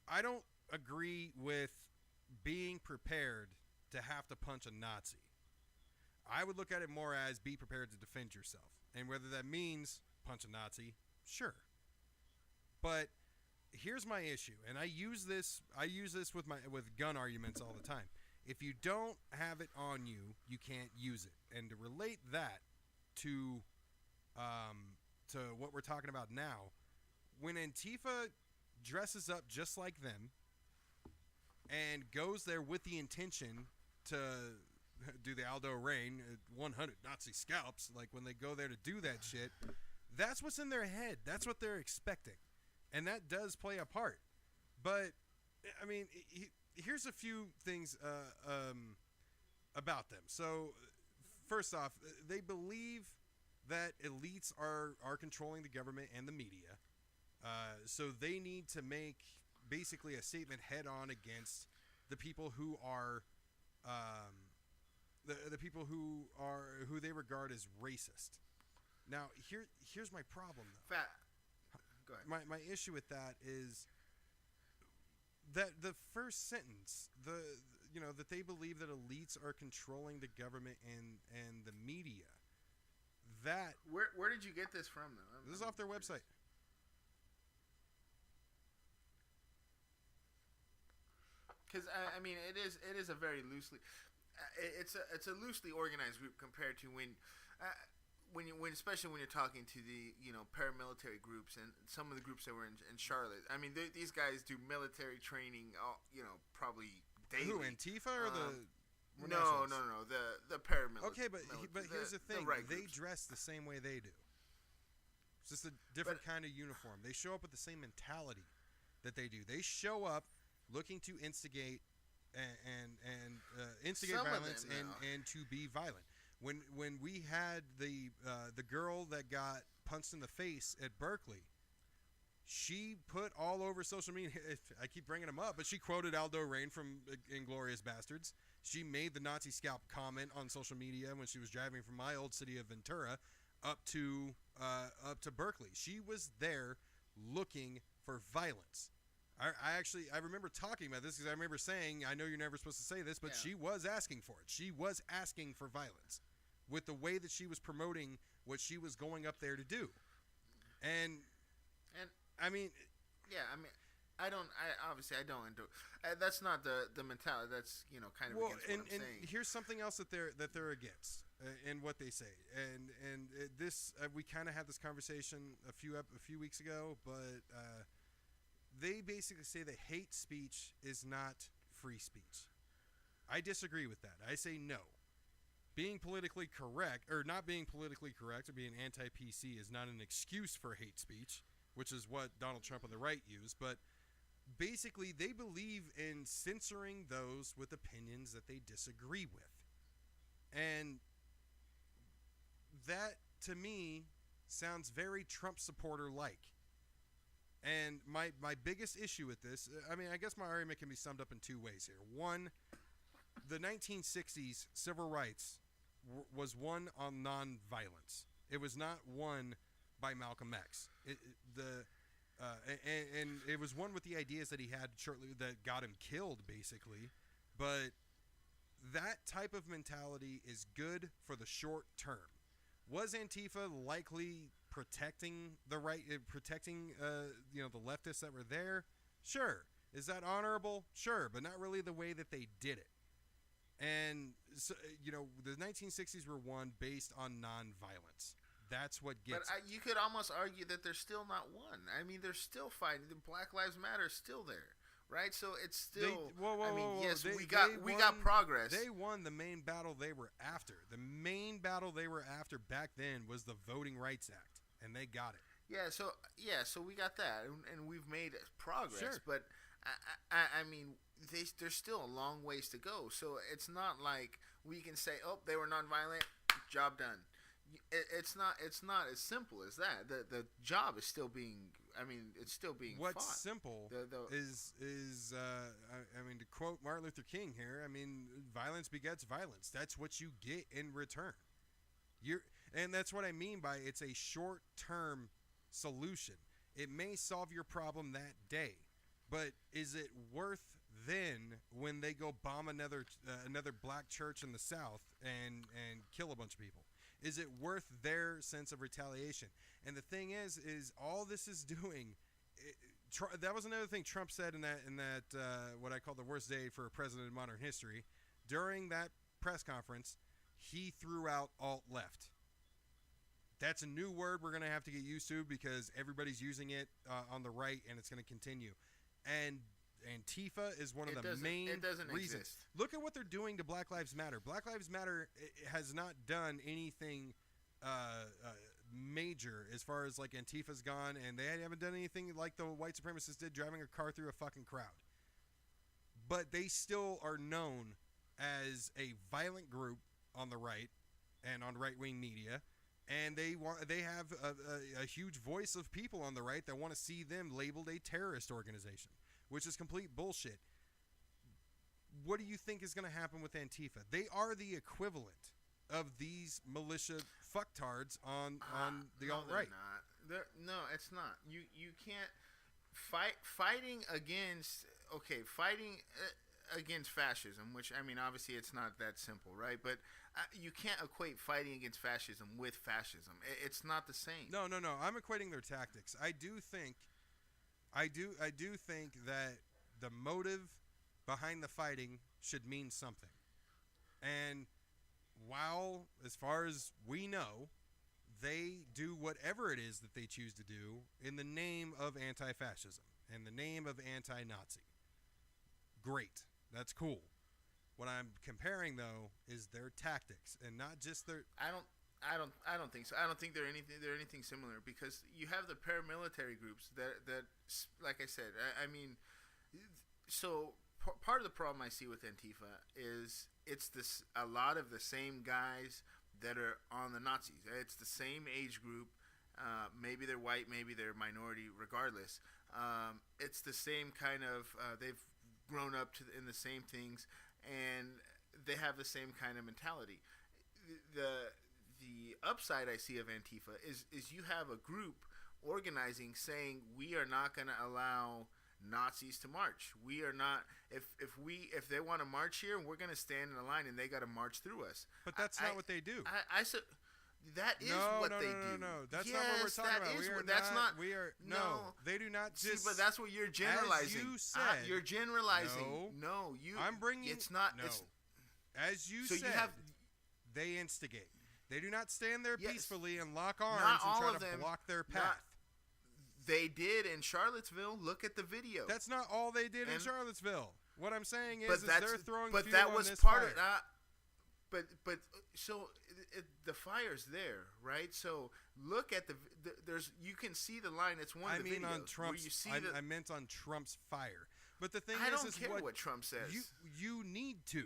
I don't agree with being prepared to have to punch a Nazi. I would look at it more as be prepared to defend yourself. And whether that means punch a Nazi, sure. But here's my issue, and I use this with gun arguments all the time. If you don't have it on you, you can't use it. And to relate that to what we're talking about now, when Antifa dresses up just like them and goes there with the intention to do the Aldo Rain 100 Nazi scalps, like when they go there to do that shit, that's what's in their head. That's what they're expecting. And that does play a part. But, I mean, here's a few things about them. So, first off, they believe that elites are controlling the government and the media. So they need to make basically a statement head on against the people who are the people who they regard as racist. Now, here's my problem though. Go ahead. My issue with that is that the first sentence, that they believe that elites are controlling the government and the media. That where did you get this from though? This is off their website. Because I mean, it is a very loosely, it's a loosely organized group compared to when especially when you're talking to the paramilitary groups and some of the groups that were in Charlotte. I mean, these guys do military training, probably daily. Who, Antifa or the? No, the paramilitary. Okay, but here's the thing: they dress the same way they do. It's just a different kind of uniform. They show up with the same mentality that they do. They show up looking to instigate and instigate violence and to be violent. When we had the girl that got punched in the face at Berkeley, she put all over social media. I keep bringing him up, but she quoted Aldo Rain from Inglourious Bastards. She made the Nazi scalp comment on social media when she was driving from my old city of Ventura up to Berkeley. She was there looking for violence. I remember talking about this because I remember saying, I know you're never supposed to say this, but she was asking for it. She was asking for violence with the way that she was promoting what she was going up there to do. And I mean, I don't endorse. That's not the mentality. That's kind of against what I'm saying. And here's something else that they're against in what they say. And this we kind of had this conversation a few weeks ago, but they basically say that hate speech is not free speech. I disagree with that. I say no. Being politically correct or not being politically correct or being anti-PC is not an excuse for hate speech, which is what Donald Trump and the right use, but basically they believe in censoring those with opinions that they disagree with. And that, to me, sounds very Trump supporter-like. And my biggest issue with this, I mean, I guess my argument can be summed up in two ways here. One, the 1960s civil rights was one on nonviolence. It was not won by Malcolm X. And it was one with the ideas that he had shortly that got him killed, basically. But that type of mentality is good for the short term. Was Antifa likely protecting the leftists that were there? Sure. Is that honorable? Sure, but not really the way that they did it. And so, the 1960s were won based on nonviolence. That's what gets. But you could almost argue that they're still not won. I mean, they're still fighting. The Black Lives Matter is still there, right? So it's still. Yes, we got progress. They won the main battle they were after. The main battle they were after back then was the Voting Rights Act, and they got it. So we got that, and we've made progress. Sure. But I mean, there's still a long ways to go. So it's not like we can say, "Oh, they were nonviolent, job done." It's not as simple as that. The job is still being. I mean, it's still being. What's fought. simple is to quote Martin Luther King here. I mean, violence begets violence. That's what you get in return. And that's what I mean by it's a short-term solution. It may solve your problem that day, but is it worth then when they go bomb another black church in the South and kill a bunch of people? Is it worth their sense of retaliation? And the thing is all this is doing. That was another thing Trump said in that what I call the worst day for a president in modern history. During that press conference, he threw out alt-left. That's a new word we're going to have to get used to because everybody's using it on the right, and it's going to continue. And Antifa is one of the main reasons. Exist. Look at what they're doing to Black Lives Matter. Black Lives Matter has not done anything major as far as like Antifa's gone, and they haven't done anything like the white supremacists did, driving a car through a fucking crowd. But they still are known as a violent group on the right and on right-wing media. And they have a huge voice of people on the right that want to see them labeled a terrorist organization, which is complete bullshit. What do you think is going to happen with Antifa? They are the equivalent of these militia fucktards on the alt-right. No, it's not. You can't fighting against fascism, which I mean obviously it's not that simple, right? But you can't equate fighting against fascism with fascism. It's not the same. No. I'm equating their tactics. I do think that the motive behind the fighting should mean something. And while, as far as we know, they do whatever it is that they choose to do in the name of anti-fascism, in the name of anti-Nazi. Great. That's cool. What I'm comparing though is their tactics and not just their. I don't think so. I don't think they're anything similar because you have the paramilitary groups that like I said. I mean, so part of the problem I see with Antifa is it's a lot of the same guys that are on the Nazis. It's the same age group. Maybe they're white, maybe they're minority. Regardless, it's the same kind of. They've grown up in the same things, and they have the same kind of mentality. The upside I see of Antifa is you have a group organizing saying we are not going to allow Nazis to march. We are not if they want to march here, we're going to stand in a line and they got to march through us. But that's not what they do. That is what they do. No. That's not what we're talking about. They do not just. See, but that's what you're generalizing. As you said, you're generalizing. No, I'm bringing. It's not. No. It's, as you said, they instigate. They do not stand there peacefully and lock arms and try to block their path. They did in Charlottesville. Look at the video. That's not all they did in Charlottesville. What I'm saying is they're throwing but fuel that on was this part fire. of but so the fire's there, right? So look at there's you can see the line. It's one of the videos on Trump's, where you see I meant on Trump's fire. But the thing I don't care what Trump says. You need to.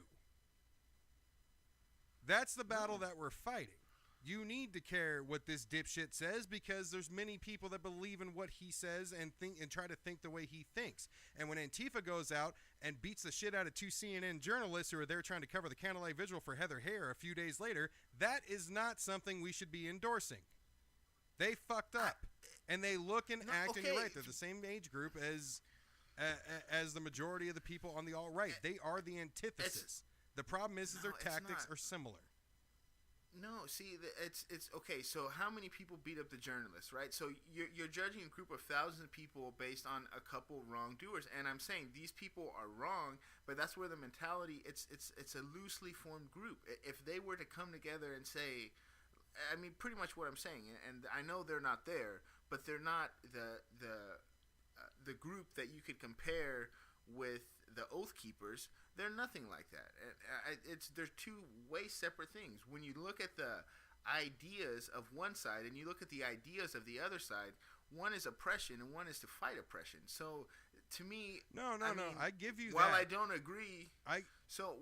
That's the battle that we're fighting. You need to care what this dipshit says because there's many people that believe in what he says and try to think the way he thinks. And when Antifa goes out and beats the shit out of two CNN journalists who are there trying to cover the candlelight vigil for Heather Heyer a few days later, that is not something we should be endorsing. They fucked up, and they look and act. And you're okay. right; they're the same age group as the majority of the people on the alt-right. They are the antithesis. The problem is their tactics are similar. No, see, it's okay. So how many people beat up the journalists, right? So you're judging a group of thousands of people based on a couple wrongdoers, and I'm saying these people are wrong, but that's where the mentality. It's a loosely formed group. If they were to come together and say, I mean, pretty much what I'm saying, and I know they're not there, but they're not the group that you could compare with the Oath Keepers. They're nothing like that. They're two way separate things. When you look at the ideas of one side and you look at the ideas of the other side, one is oppression and one is to fight oppression. So to me, no, I give you while that. I don't agree,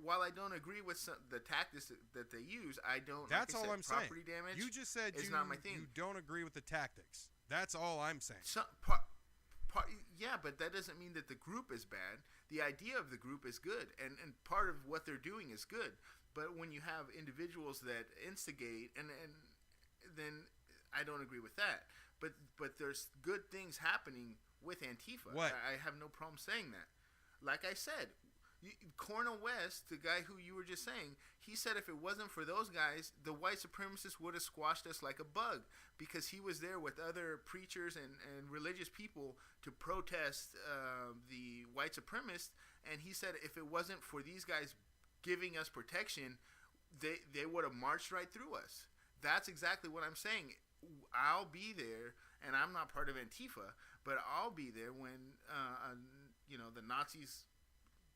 while I don't agree with the tactics that they use, I don't. That's like I all said, I'm saying. Property damage. You just said is not my thing. You don't agree with the tactics. That's all I'm saying. Yeah, but that doesn't mean that the group is bad. The idea of the group is good, and part of what they're doing is good. But when you have individuals that instigate, and then I don't agree with that. But there's good things happening with Antifa. What? I have no problem saying that. Like I said, Cornel West, the guy who you were just saying, he said if it wasn't for those guys, the white supremacists would have squashed us like a bug, because he was there with other preachers and religious people to protest the white supremacists, and he said if it wasn't for these guys giving us protection, they would have marched right through us. That's exactly what I'm saying. I'll be there, and I'm not part of Antifa, but I'll be there when the Nazis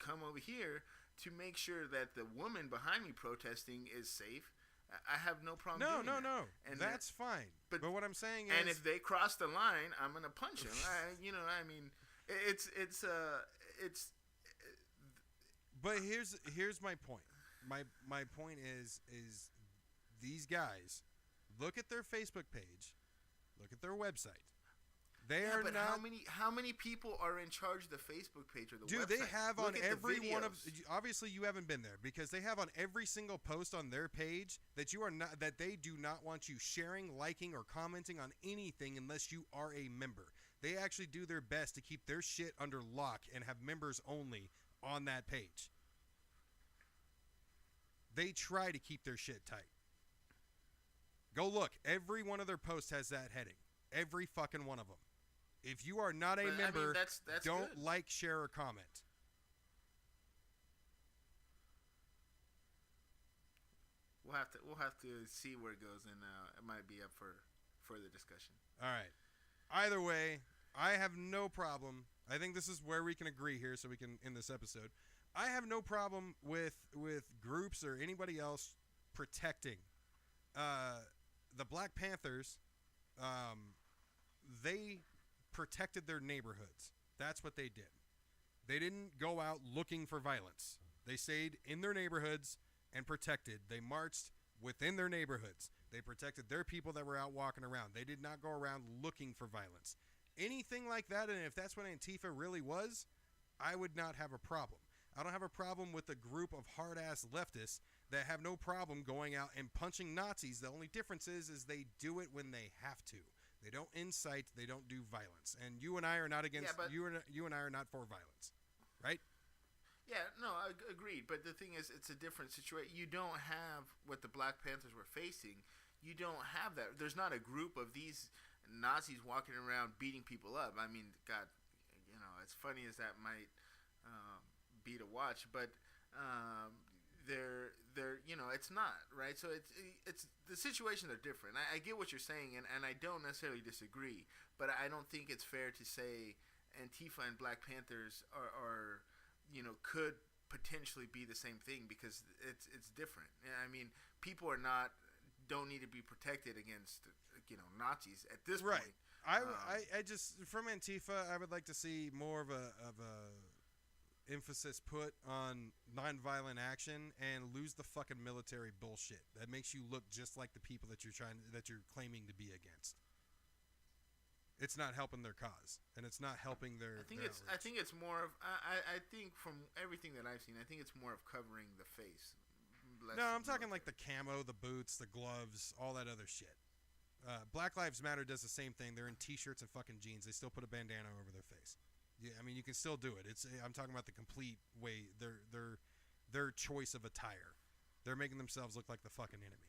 come over here to make sure that the woman behind me protesting is safe. I have no problem doing that. No. And that's fine. But what I'm saying is... And if they cross the line, I'm going to punch them. But here's my point. My point is these guys, look at their Facebook page, look at their website. But how many people are in charge of the Facebook page or the website? Dude, they have on every one of. Obviously, you haven't been there, because they have on every single post on their page that they do not want you sharing, liking, or commenting on anything unless you are a member. They actually do their best to keep their shit under lock and have members only on that page. They try to keep their shit tight. Go look. Every one of their posts has that heading. Every fucking one of them. If you are not a member, that's don't good. like, share, or comment. We'll have to see where it goes, and it might be up for further discussion. All right. Either way, I have no problem. I think this is where we can agree here, so we can end this episode. I have no problem with groups or anybody else protecting the Black Panthers. They protected their neighborhoods. That's what they did. They didn't go out looking for violence. They stayed in their neighborhoods and protected. They marched within their neighborhoods. They protected their people that were out walking around. They did not go around looking for violence. Anything like that, and if that's what Antifa really was, I would not have a problem. I don't have a problem with a group of hard-ass leftists that have no problem going out and punching Nazis. The only difference is they do it when they have to. They don't incite. They don't do violence. And you and I are not against. You and I are not for violence, right? Yeah, no, I agreed. But the thing is, it's a different situation. You don't have what the Black Panthers were facing. You don't have that. There's not a group of these Nazis walking around beating people up. I mean, God, as funny as that might be to watch, but they're it's not, right? So it's the situations are different. I get what you're saying, and I don't necessarily disagree, but I don't think it's fair to say Antifa and Black Panthers are could potentially be the same thing, because it's different. I mean, people don't need to be protected against Nazis at this right. point. I just, from Antifa, I would like to see more of a emphasis put on nonviolent action and lose the fucking military bullshit that makes you look just like the people that you're claiming to be against. It's not helping their cause, and it's not helping their. I think it's more of. I think from everything that I've seen, I think it's more of covering the face. No, I'm talking like the camo, the boots, the gloves, all that other shit. Black Lives Matter does the same thing. They're in t-shirts and fucking jeans. They still put a bandana over their face. Yeah, I mean, you can still do it. I'm talking about the complete way their choice of attire. They're making themselves look like the fucking enemy.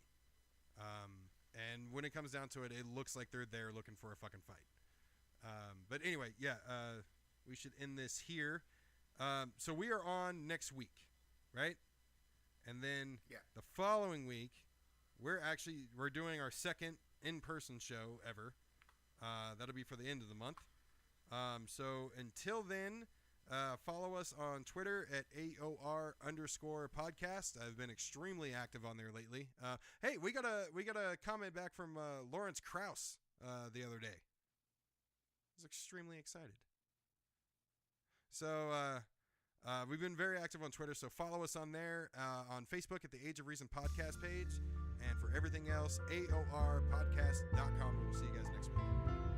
And when it comes down to it, it looks like they're there looking for a fucking fight. But anyway, yeah, we should end this here. So we are on next week, right? And then the following week, we're doing our second in-person show ever. That'll be for the end of the month. So until then, follow us on Twitter at AOR_podcast. I've been extremely active on there lately. Hey, we got a comment back from Lawrence Krauss the other day. I was extremely excited. So we've been very active on Twitter, so follow us on there, on Facebook at the Age of Reason podcast page, and for everything else, AORpodcast.com. We'll see you guys next week.